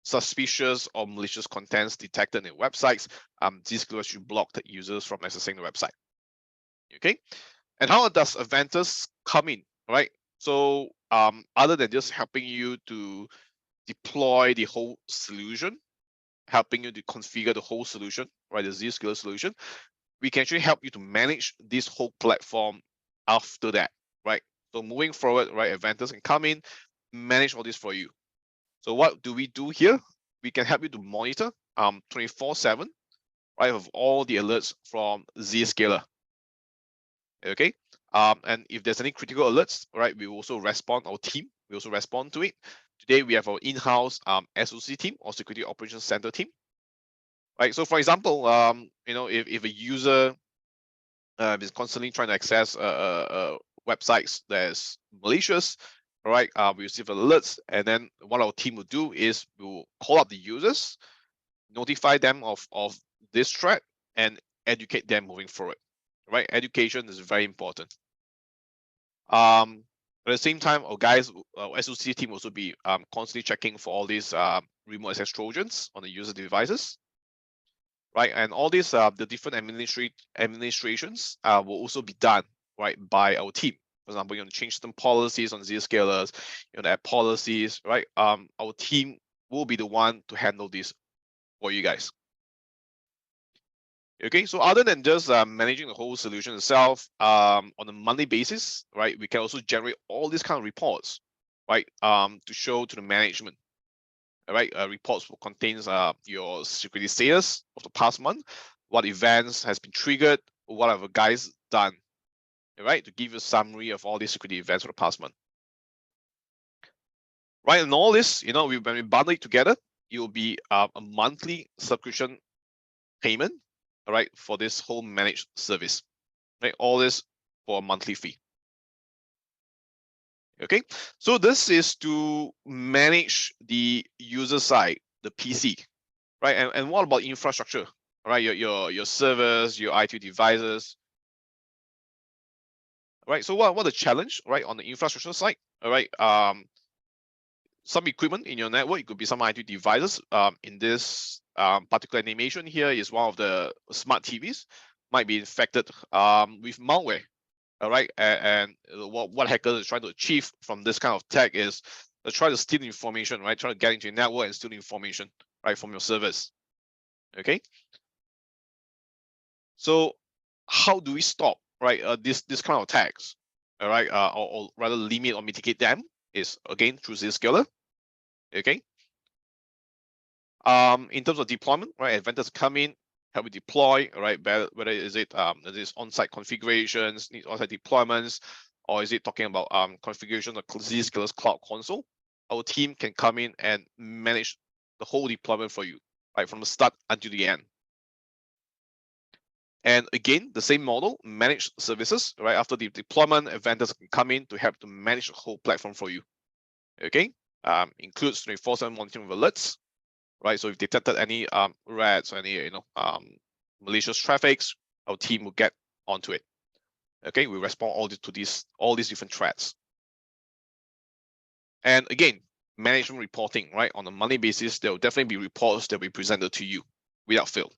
suspicious or malicious contents detected in websites, Zscaler should block the users from accessing the website. Okay, and how does Adventus come in, right? So other than just helping you to deploy the whole solution, helping you to configure the whole solution, right, the Zscaler solution, we can actually help you to manage this whole platform after that, right? So moving forward, right, Adventus can come in, manage all this for you. So what do we do here? We can help you to monitor 24/7, right, of all the alerts from Zscaler. Okay, and if there's any critical alerts, right, we will also respond. Our team we also respond to it. Today we have our in-house SOC team, or Security Operations Center team. Right. So for example, if a user is constantly trying to access websites that's malicious, all right, we receive alerts, and then what our team will do is we'll call up the users, notify them of this threat, and educate them moving forward. Right, education is very important. At the same time, our SOC team will also be constantly checking for all these remote access Trojans on the user devices. Right, and all these the different administrations will also be done, right, by our team. For example, you want to change some policies on Zscalers, add policies, right? Our team will be the one to handle this for you guys. Okay, so other than just managing the whole solution itself, on a monthly basis, right, we can also generate all these kind of reports, right, to show to the management. All right, reports will contain your security status of the past month, what events has been triggered, what have the guys done, all right, to give you a summary of all these security events for the past month. Right, and all this, when we bundle it together, it will be a monthly subscription payment, all right, for this whole managed service. right? All this for a monthly fee. Okay, so this is to manage the user side, the PC, right? And what about infrastructure, right? Your servers, your IT devices, right? So what the challenge, right, on the infrastructure side, all right? Some equipment in your network, it could be some IT devices. In this particular animation here is one of the smart TVs might be infected with malware. All right, and what hackers are trying to achieve from this kind of attack is they try to steal information, right? Try to get into your network and steal information, right, from your servers. Okay. So how do we stop, right, this kind of attacks, all right, or rather limit or mitigate them? Is again through Zscaler. Okay. In terms of deployment, right, Adventus come in, help you deploy, all right, whether is it on-site configurations, need on-site deployments, or is it talking about configuration of Zscaler's cloud console? Our team can come in and manage the whole deployment for you, right, from the start until the end. And again, the same model, managed services, right? After the deployment, Adventus can come in to help to manage the whole platform for you. Okay, includes 24/7 monitoring of alerts, right? So if detected any rats or any malicious traffics, our team will get onto it. Okay, we respond all these different threats. And again, management reporting, right? On a monthly basis, there will definitely be reports that will be presented to you without fail.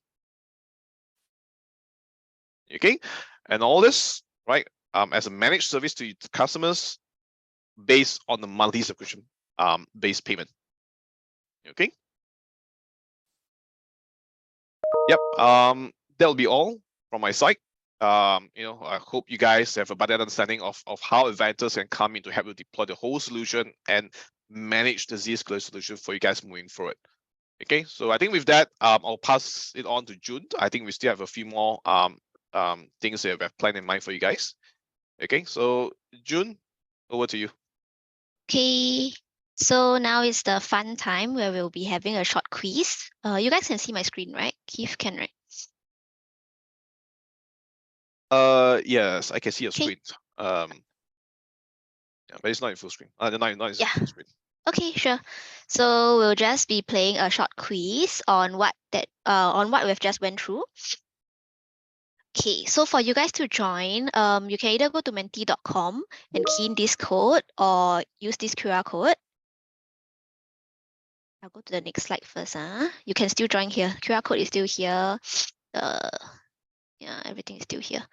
Okay, and all this, right, as a managed service to customers based on the monthly subscription based payment. Okay. Yep. That'll be all from my side. I hope you guys have a better understanding of how Adventus can come in to help you deploy the whole solution and manage the Zscaler solution for you guys moving forward. Okay, so I think with that, I'll pass it on to June. I think we still have a few more things that we have planned in mind for you guys. Okay, so June, over to you. Okay, so now is the fun time where we'll be having a short quiz. You guys can see my screen, right? Keith can, right? Yes, I can see your Okay. screen. Yeah, but it's not in full screen. Not in full screen. Okay, sure. So we'll just be playing a short quiz on what we've just went through. Okay, so for you guys to join, you can either go to menti.com and key in this code or use this QR code. I'll go to the next slide first. You can still join here. QR code is still here. Yeah, everything is still here.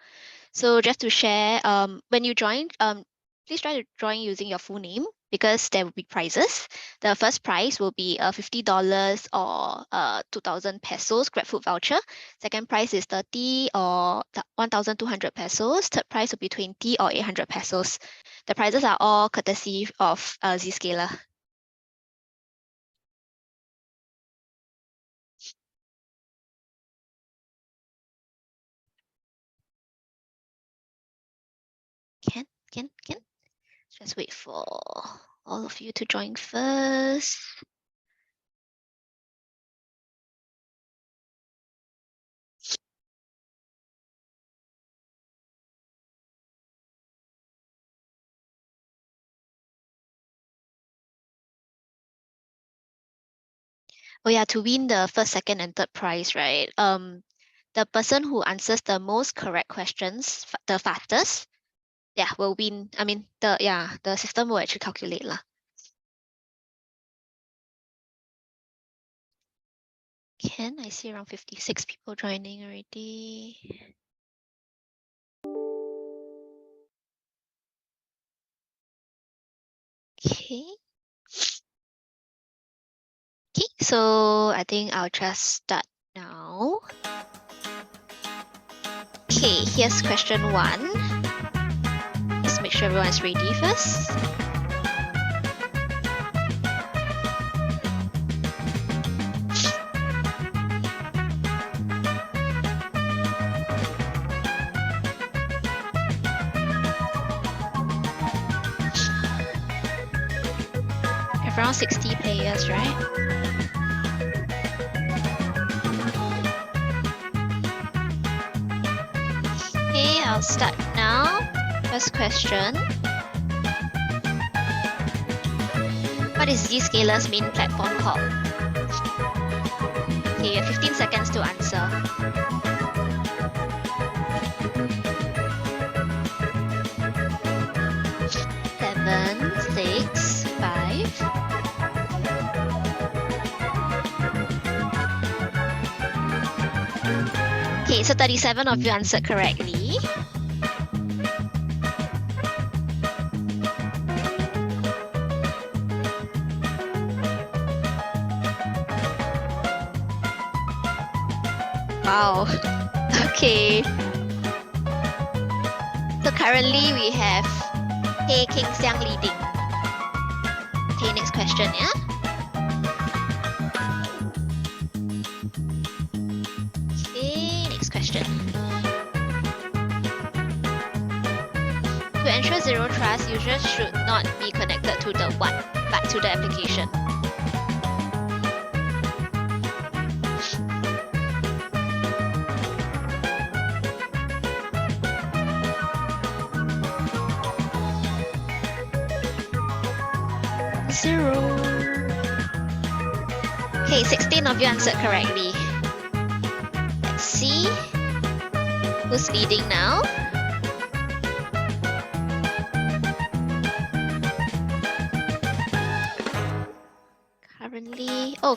So just to share, when you join, please try to join using your full name because there will be prizes. The first prize will be $50 or 2,000 pesos GrabFood voucher. Second prize is 30 or 1,200 pesos. Third prize will be 20 or 800 pesos. The prizes are all courtesy of Zscaler. Can. Just wait for all of you to join first. Oh yeah, to win the first, second, and third prize, right? The person who answers the most correct questions the fastest, yeah, will win. I mean, the system will actually calculate lah. I see around 56 people joining already. Okay. Okay, so I think I'll just start now. Okay, here's question 1. Let's make sure everyone's ready first. Around 60 players, right? Okay, I'll start now. First question. What is Zscaler's main platform called? Okay, you have 15 seconds to answer. 7, 6, 5. Okay, so 37 of you answered correctly. Wow. Okay. So currently we have Hey King Xiang leading. Okay, next question, yeah? Okay, next question. To ensure zero trust, users should not be connected to the what, but to the application. Zero. Okay, 16 of you answered correctly. Let's see who's leading now.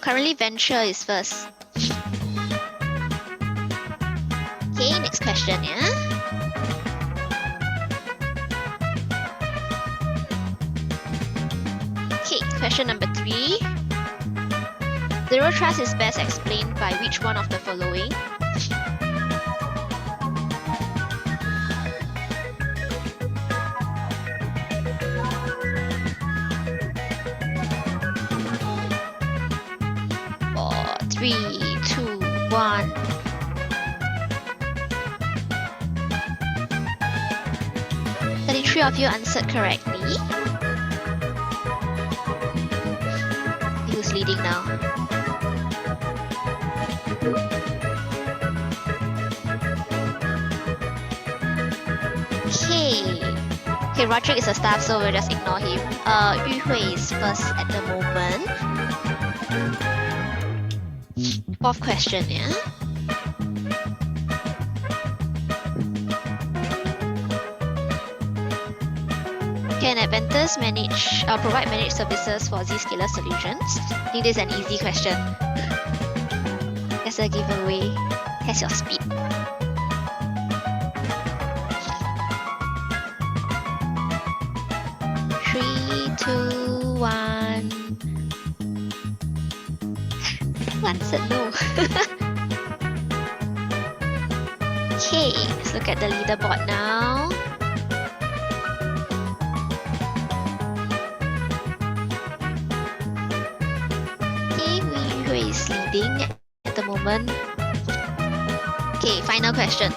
Currently Venture is first. Okay, next question, yeah? Okay, question number 3. Zero trust is best explained by which one of the following? Four, 3, 2, 1. Three of you answered correctly. Who's leading now? Okay, Roderick is a staff, so we'll just ignore him. Yu Hui is first at the moment. 4th question, yeah? Can Adventus provide managed services for Zscaler solutions? I think this is an easy question. As a giveaway, test your speed. Three, 2, 1. One said no. Okay, let's look at the leaderboard now. Is leading at the moment. Okay, final question.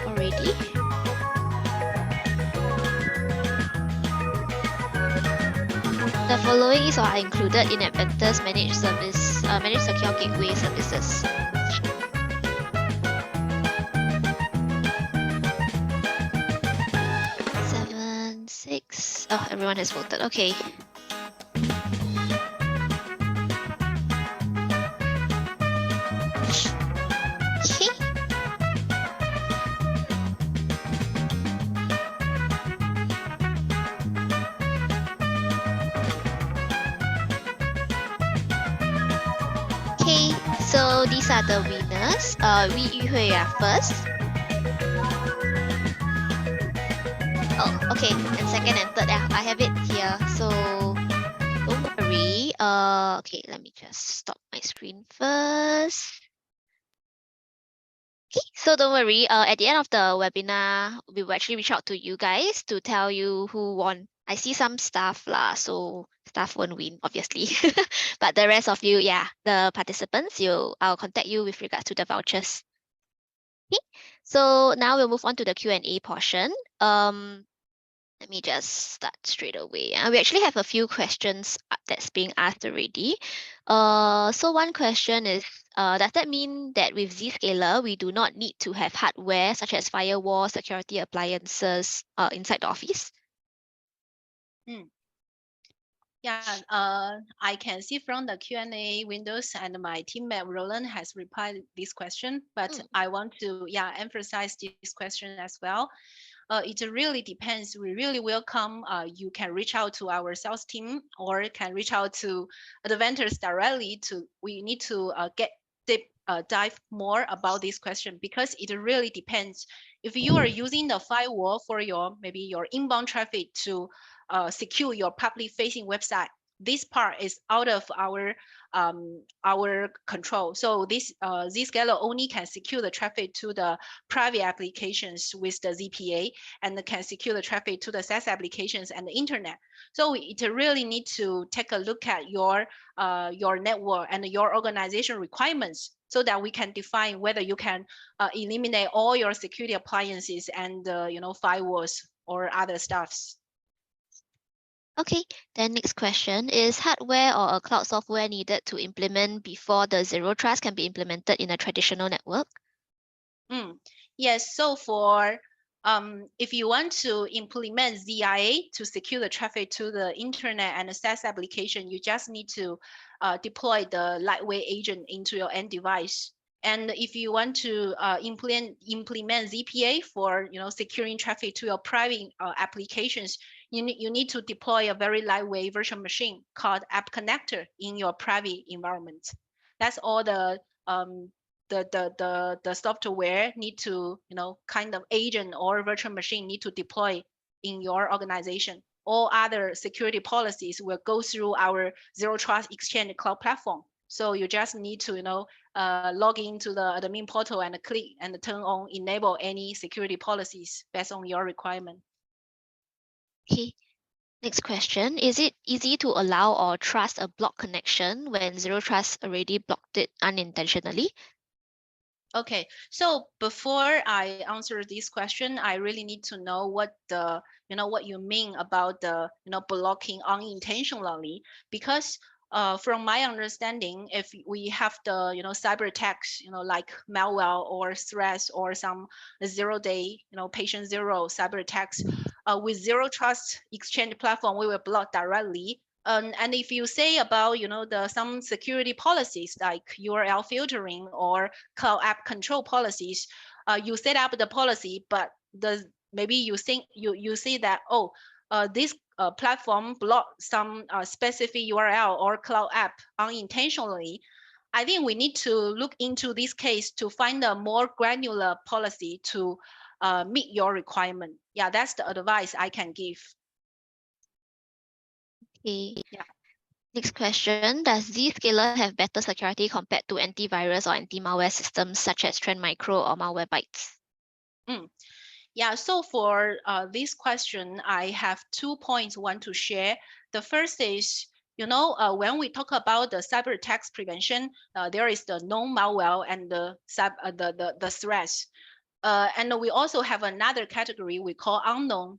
Already. The following is or are included in Adventus managed secure gateway services. Seven, 6. Oh, everyone has voted. Okay. So these are the winners. Yu Hui are first. Oh, okay. And second and third, I have it here. So don't worry. Okay, let me just stop my screen first. Okay, so don't worry. At the end of the webinar, we will actually reach out to you guys to tell you who won. I see some staff lah, so staff won't win, obviously. But the rest of you, yeah, the participants, I'll contact you with regards to the vouchers. Okay, so now we'll move on to the Q&A portion. Let me just start straight away. We actually have a few questions that's being asked already. So one question is, does that mean that with Zscaler, we do not need to have hardware such as firewall, security appliances inside the office? Yeah, I can see from the Q&A windows and my teammate Roland has replied this question, but I want to emphasize this question as well. It really depends. We really welcome you can reach out to our sales team or can reach out to Adventus directly we need to get deep dive more about this question because it really depends. If you are using the firewall for maybe your inbound traffic to secure your public facing website, this part is out of our control. So this Zscaler only can secure the traffic to the private applications with the ZPA and can secure the traffic to the SaaS applications and the internet. So it really need to take a look at your network and your organization requirements so that we can define whether you can eliminate all your security appliances and firewalls or other stuffs. Okay, then next question, is hardware or a cloud software needed to implement before the zero trust can be implemented in a traditional network? Yes, so for if you want to implement ZIA to secure the traffic to the internet and the SaaS application, you just need to deploy the lightweight agent into your end device. And if you want to implement ZPA for securing traffic to your private applications, you need to deploy a very lightweight virtual machine called App Connector in your private environment. That's all the software need to kind of agent or virtual machine need to deploy in your organization. All other security policies will go through our Zero Trust Exchange cloud platform. So you just need to log into the admin portal and click and turn on enable any security policies based on your requirement. Okay. Next question, is it easy to allow or trust a block connection when zero trust already blocked it unintentionally? Okay, so before I answer this question, I really need to know what what you mean about the blocking unintentionally, because from my understanding, if we have the cyber attacks, like malware or threats or some 0-day patient zero cyber attacks, with zero trust exchange platform, we will block directly. And if you say about some security policies like URL filtering or cloud app control policies, you set up the policy, but maybe you think you see that this platform block some specific URL or cloud app unintentionally. I think we need to look into this case to find a more granular policy to meet your requirement. Yeah, that's the advice I can give. Okay. Yeah. Next question, does Zscaler have better security compared to antivirus or anti-malware systems such as Trend Micro or Malwarebytes? Yeah, so for this question, I have 2 points I want to share. The first is, when we talk about the cyber attacks prevention, there is the known malware and the threats. And we also have another category we call unknown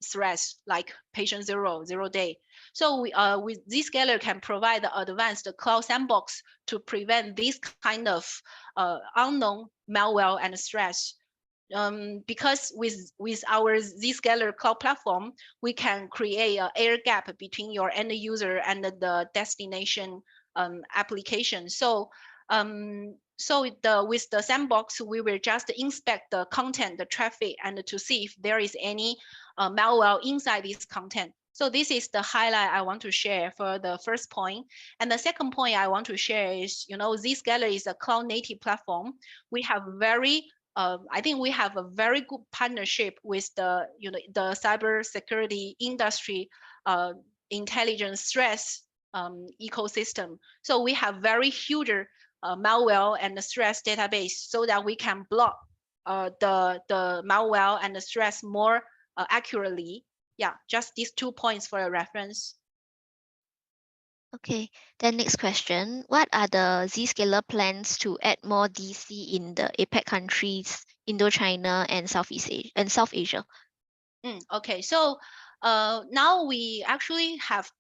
threats, like patient zero, 0-day. So we with Zscaler can provide the advanced cloud sandbox to prevent this kind of unknown malware and threats. Because with our Zscaler cloud platform, we can create an air gap between your end user and the destination application. So with the sandbox, we will just inspect the content, the traffic, and to see if there is any malware inside this content. So this is the highlight I want to share for the first point. And the second point I want to share is, Zscaler is a cloud native platform. We have I think we have a very good partnership with the cyber security industry intelligence threats ecosystem. So we have very huge malware and the stress database so that we can block the malware and the stress more accurately. Yeah, just these 2 points for your reference. Okay, then next question. What are the Zscaler plans to add more DC in the APAC countries, Indochina, and South Asia? Okay, so now we actually have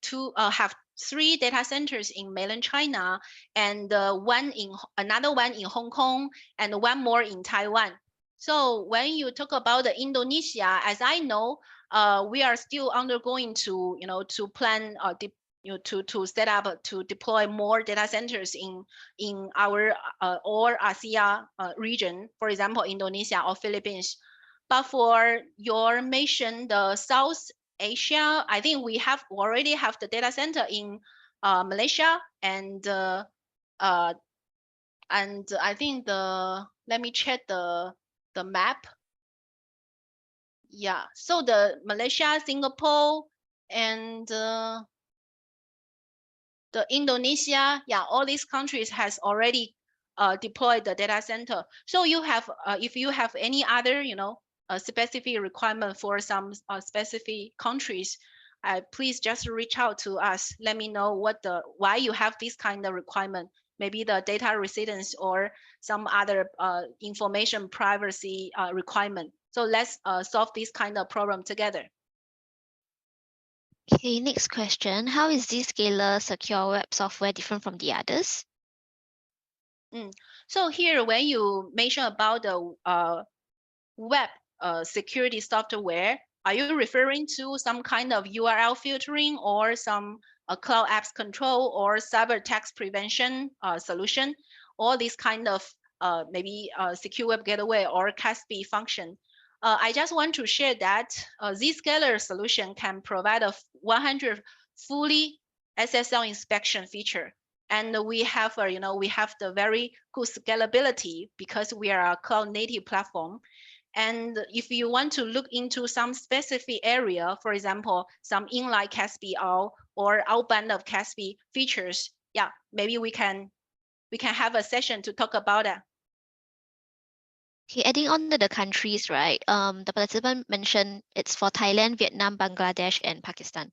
three data centers in mainland China, and another one in Hong Kong, and one more in Taiwan. So when you talk about the Indonesia, as I know, we are still undergoing to to plan to set up to deploy more data centers in our or ASEAN region, for example, Indonesia or Philippines. But for your mention, the South Asia, I think we already have the data center in Malaysia and I think let me check the map. Yeah, so the Malaysia, Singapore, and the Indonesia, yeah, all these countries has already deployed the data center. So you have, if you have any other, specific requirement for some specific countries, please just reach out to us. Let me know why you have this kind of requirement. Maybe the data residence or some other information privacy requirement. So let's solve this kind of problem together. Okay, next question. How is Zscaler secure web software different from the others? So here, when you mention about the web security software, are you referring to some kind of URL filtering or some cloud apps control or cyber attacks prevention solution? All these kind of maybe secure web gateway or CASB function. I just want to share that Zscaler solution can provide a 100 fully SSL inspection feature. And we have, we have the very good scalability because we are a cloud native platform. And if you want to look into some specific area, for example, some inline CASB or outbound of CASB features, yeah, maybe we can have a session to talk about that. Okay, adding on to the countries, right? The participant mentioned it's for Thailand, Vietnam, Bangladesh, and Pakistan.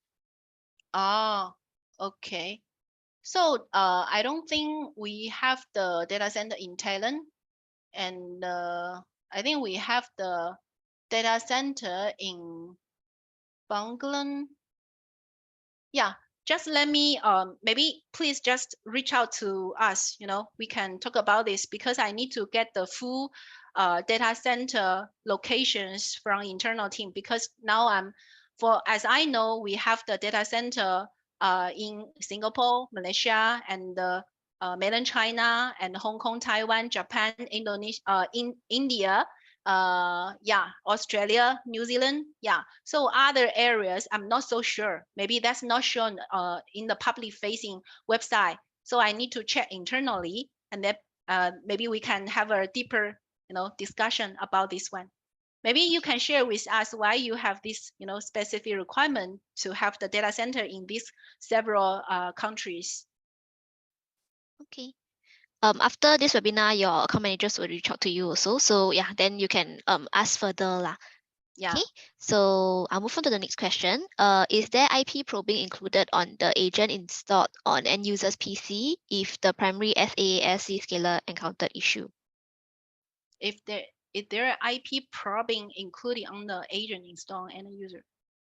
Oh, okay. So I don't think we have the data center in Thailand, and I think we have the data center in Bangladesh. Yeah, just let me maybe please just reach out to us. We can talk about this because I need to get the full data center locations from internal team, because now as I know, we have the data center in Singapore, Malaysia, and mainland China, and Hong Kong, Taiwan, Japan, Indonesia, in India, yeah, Australia, New Zealand, yeah. So other areas, I'm not so sure. Maybe that's not shown in the public facing website. So I need to check internally, and then maybe we can have a deeper, discussion about this one. Maybe you can share with us why you have this, specific requirement to have the data center in these several countries. Okay. After this webinar, your account managers will reach out to you also. So yeah, then you can ask further lah. Yeah. Okay, so I'll move on to the next question. Is there IP probing included on the agent installed on end user's PC if the primary SaaS Zscaler encountered issue? If there are IP probing included on the agent installed on end user,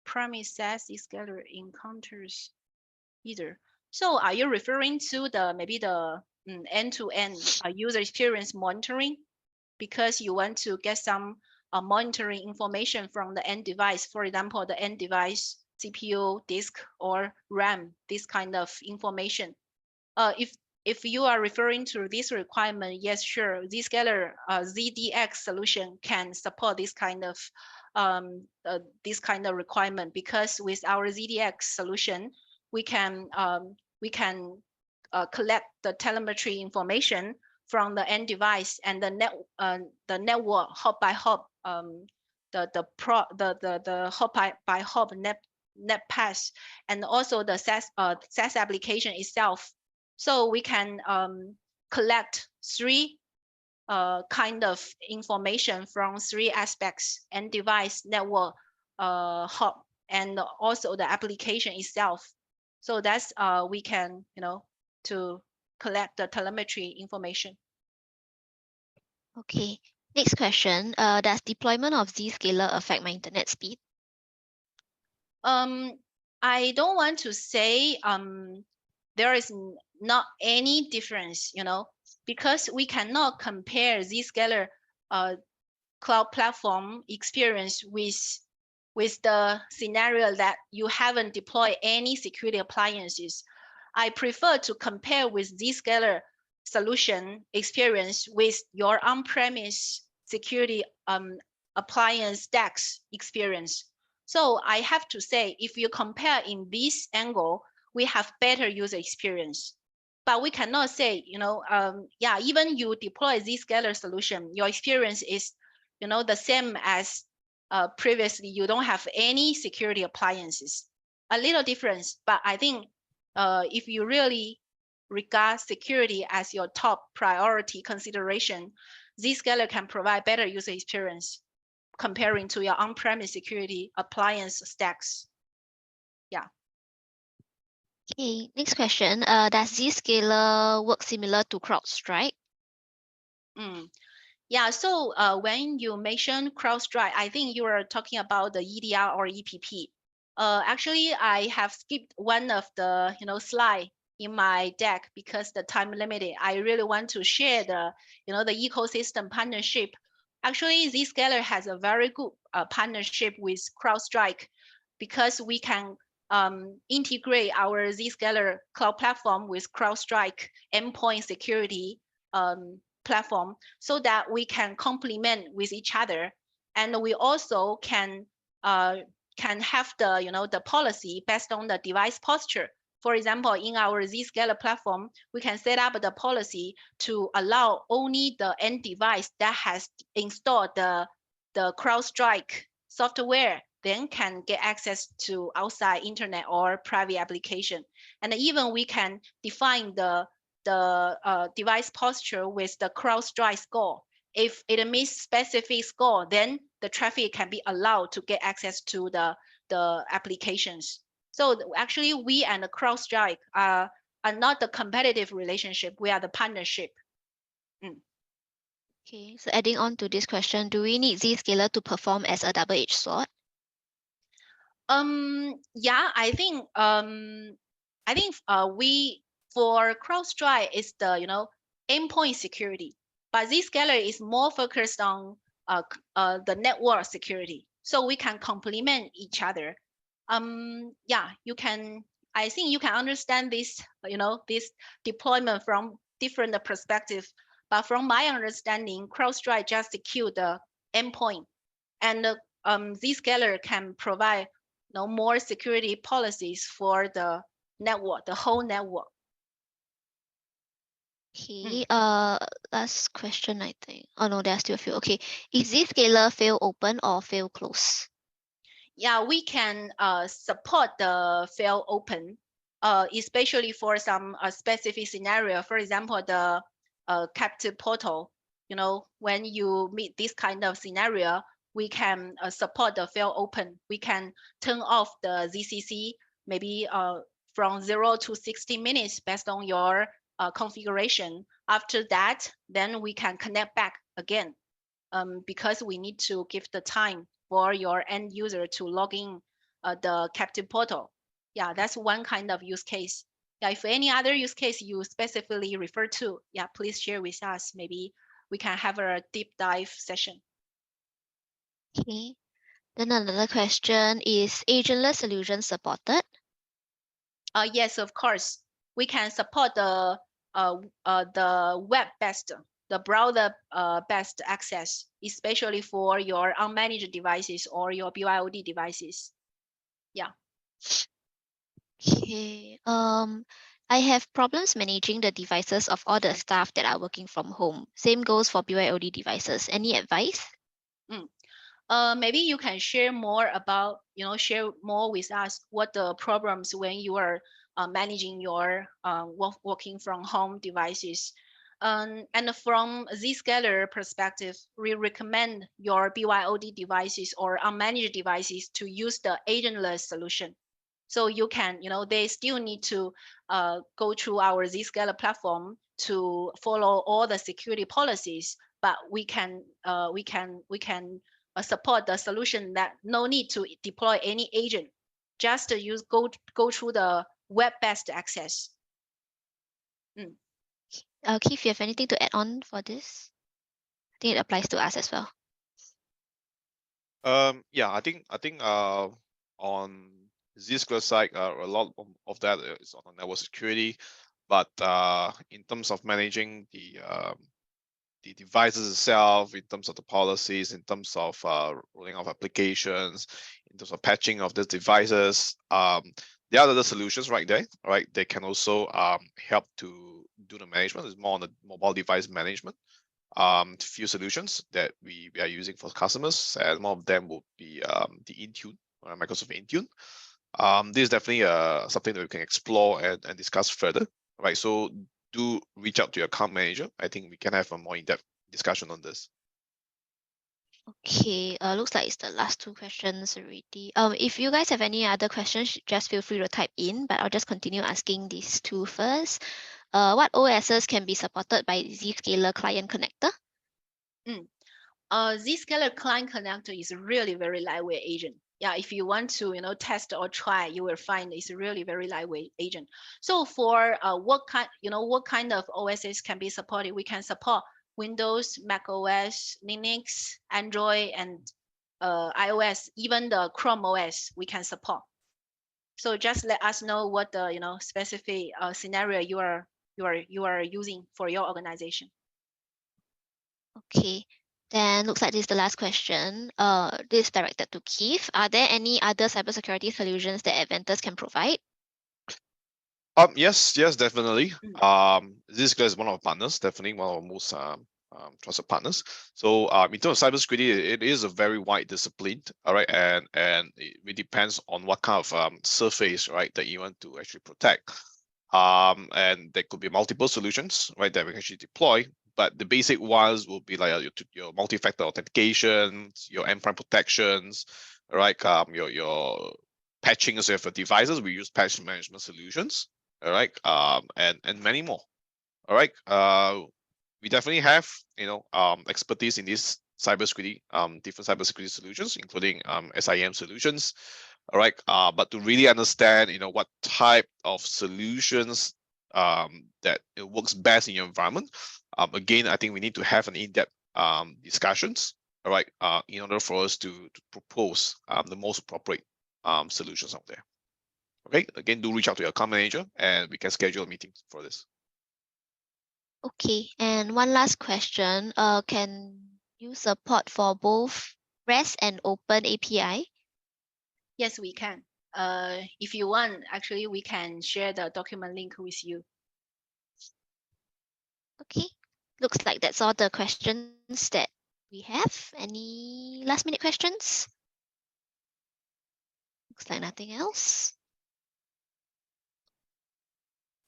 primary SaaS Zscaler encounters either. So are you referring to maybe the end-to-end user experience monitoring, because you want to get some monitoring information from the end device, for example, the end device CPU, disk, or RAM, this kind of information? If you are referring to this requirement, yes, sure, Zscaler ZDX solution can support this kind of requirement, because with our ZDX solution, we can collect the telemetry information from the end device and the network hop by hop, the hop by hop net pass, and also the SaaS application itself. So we can collect three kind of information from three aspects: end device, network, hop, and also the application itself. So that's we can to collect the telemetry information. Okay, next question. Does deployment of Zscaler affect my internet speed? I don't want to say there is not any difference, because we cannot compare Zscaler cloud platform experience with the scenario that you haven't deployed any security appliances. I prefer to compare with Zscaler solution experience with your on-premise security appliance stacks experience. So I have to say, if you compare in this angle, we have better user experience. But we cannot say, yeah, even you deploy Zscaler solution, your experience is, the same as previously. You don't have any security appliances. A little difference, but I think if you really regard security as your top priority consideration, Zscaler can provide better user experience comparing to your on-premise security appliance stacks. Yeah. Okay, next question. Does Zscaler work similar to CrowdStrike? Yeah, so when you mention CrowdStrike, I think you are talking about the EDR or EPP. Actually, I have skipped one of the slide in my deck because the time limited. I really want to share the the ecosystem partnership. Actually, Zscaler has a very good partnership with CrowdStrike because we can integrate our Zscaler cloud platform with CrowdStrike endpoint security platform so that we can complement with each other, and we also can have the the policy based on the device posture. For example, in our Zscaler platform, we can set up the policy to allow only the end device that has installed the CrowdStrike software then can get access to outside internet or private application. And even we can define the device posture with the CrowdStrike score. If it meets specific score, then the traffic can be allowed to get access to the applications. So actually, we and the CrowdStrike are not the competitive relationship. We are the partnership. Okay, so adding on to this question, do we need Zscaler to perform as a double-edged sword? Yeah, I think we for CrowdStrike is the endpoint security, but Zscaler is more focused on the network security, so we can complement each other. Yeah, I think you can understand this this deployment from different perspective, but from my understanding, CrowdStrike just secure the endpoint, and Zscaler can provide more security policies for the network, the whole network. Okay, last question, I think. Oh no, there are still a few. Okay, is Zscaler fail open or fail close? Yeah, we can support the fail open, especially for some specific scenario. For example, the captive portal. When you meet this kind of scenario, we can support the fail open. We can turn off the ZCC maybe from 0 to 60 minutes based on your configuration. After that, then we can connect back again because we need to give the time for your end user to log in the captive portal. Yeah, that's one kind of use case. Yeah, if any other use case you specifically refer to, yeah, please share with us. Maybe we can have a deep dive session. Okay. Then another question, is agentless solution supported? Yes, of course. We can support the web-based, the browser-based access, especially for your unmanaged devices or your BYOD devices. Yeah. Okay. I have problems managing the devices of all the staff that are working from home. Same goes for BYOD devices. Any advice? Maybe you can share more about, share more with us what the problems when you are managing your working from home devices. And from Zscaler perspective, we recommend your BYOD devices or unmanaged devices to use the agentless solution. So you can, they still need to go through our Zscaler platform to follow all the security policies, but we can support the solution that no need to deploy any agent. just go through the web-based access. Keith, you have anything to add on for this? I think it applies to us as well. Yeah, I think on Zscaler side, a lot of that is on network security, but in terms of managing the devices itself, in terms of the policies, in terms of rolling out applications, in terms of patching of these devices, there are other solutions right there, right? They can also help to do the management. It's more on the mobile device management. Few solutions that we are using for customers, and one of them will be the Intune, Microsoft Intune. This is definitely something that we can explore and discuss further, right? So do reach out to your account manager. I think we can have a more in-depth discussion on this. Okay, looks like it's the last two questions already. If you guys have any other questions, just feel free to type in, but I'll just continue asking these two first. What OSs can be supported by Zscaler Client Connector? Zscaler Client Connector is really very lightweight agent. Yeah, if you want to, test or try, you will find it's really very lightweight agent. So for what kind of OSs can be supported, we can support Windows, Mac OS, Linux, Android, and iOS, even the Chrome OS we can support. So just let us know what the specific scenario you are using for your organization. Okay, then looks like this is the last question. This is directed to Keith. Are there any other cybersecurity solutions that Adventus can provide? Yes, definitely. Zscaler is one of our partners, definitely one of our most trusted partners. So in terms of cybersecurity, it is a very wide discipline, all right, and it really depends on what kind of surface, right, that you want to actually protect. And there could be multiple solutions, right, that we can actually deploy. But the basic ones will be like your multi-factor authentication, your endpoint protections, right? Your patching of your devices. We use patch management solutions, all right, and many more. All right. We definitely have expertise in this cybersecurity, different cybersecurity solutions, including SIM solutions. All right. But to really understand, what type of solutions that it works best in your environment, again, I think we need to have an in-depth discussions, all right, in order for us to propose the most appropriate solutions out there. Okay. Again, do reach out to your account manager, and we can schedule a meeting for this. Okay, and one last question. Can you support for both REST and Open API? Yes, we can. If you want, actually, we can share the document link with you. Okay, looks like that's all the questions that we have. Any last minute questions? Looks like nothing else.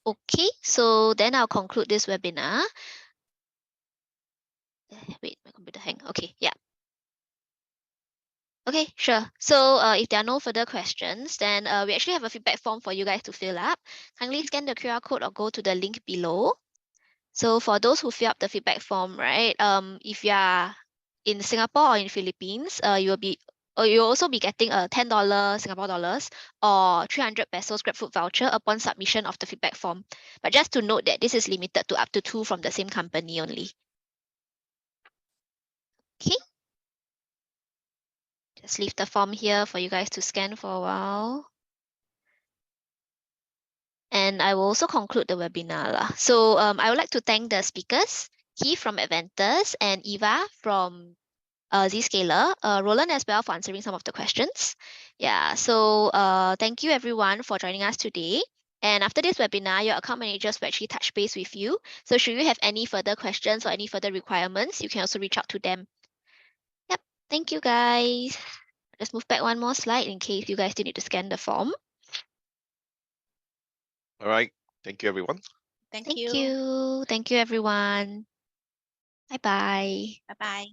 Okay, so then I'll conclude this webinar. Wait, my computer hang. Okay, yeah. Okay, sure. So if there are no further questions, then we actually have a feedback form for you guys to fill up. Kindly scan the QR code or go to the link below. So for those who fill up the feedback form, right? If you are in Singapore or in Philippines, you'll also be getting a $10 Singapore dollars or 300 pesos GrabFood voucher upon submission of the feedback form. But just to note that this is limited to up to 2 from the same company only. Okay. Just leave the form here for you guys to scan for a while. And I will also conclude the webinar. So I would like to thank the speakers, Keith from Adventus and Eva from Zscaler, Roland as well for answering some of the questions. Yeah, so thank you everyone for joining us today. And after this webinar, your account managers will actually touch base with you. So should you have any further questions or any further requirements, you can also reach out to them. Yep, thank you guys. Let's move back one more slide in case you guys still need to scan the form. All right. Thank you, everyone. Thank you. Thank you, everyone. Bye-bye. Bye-bye.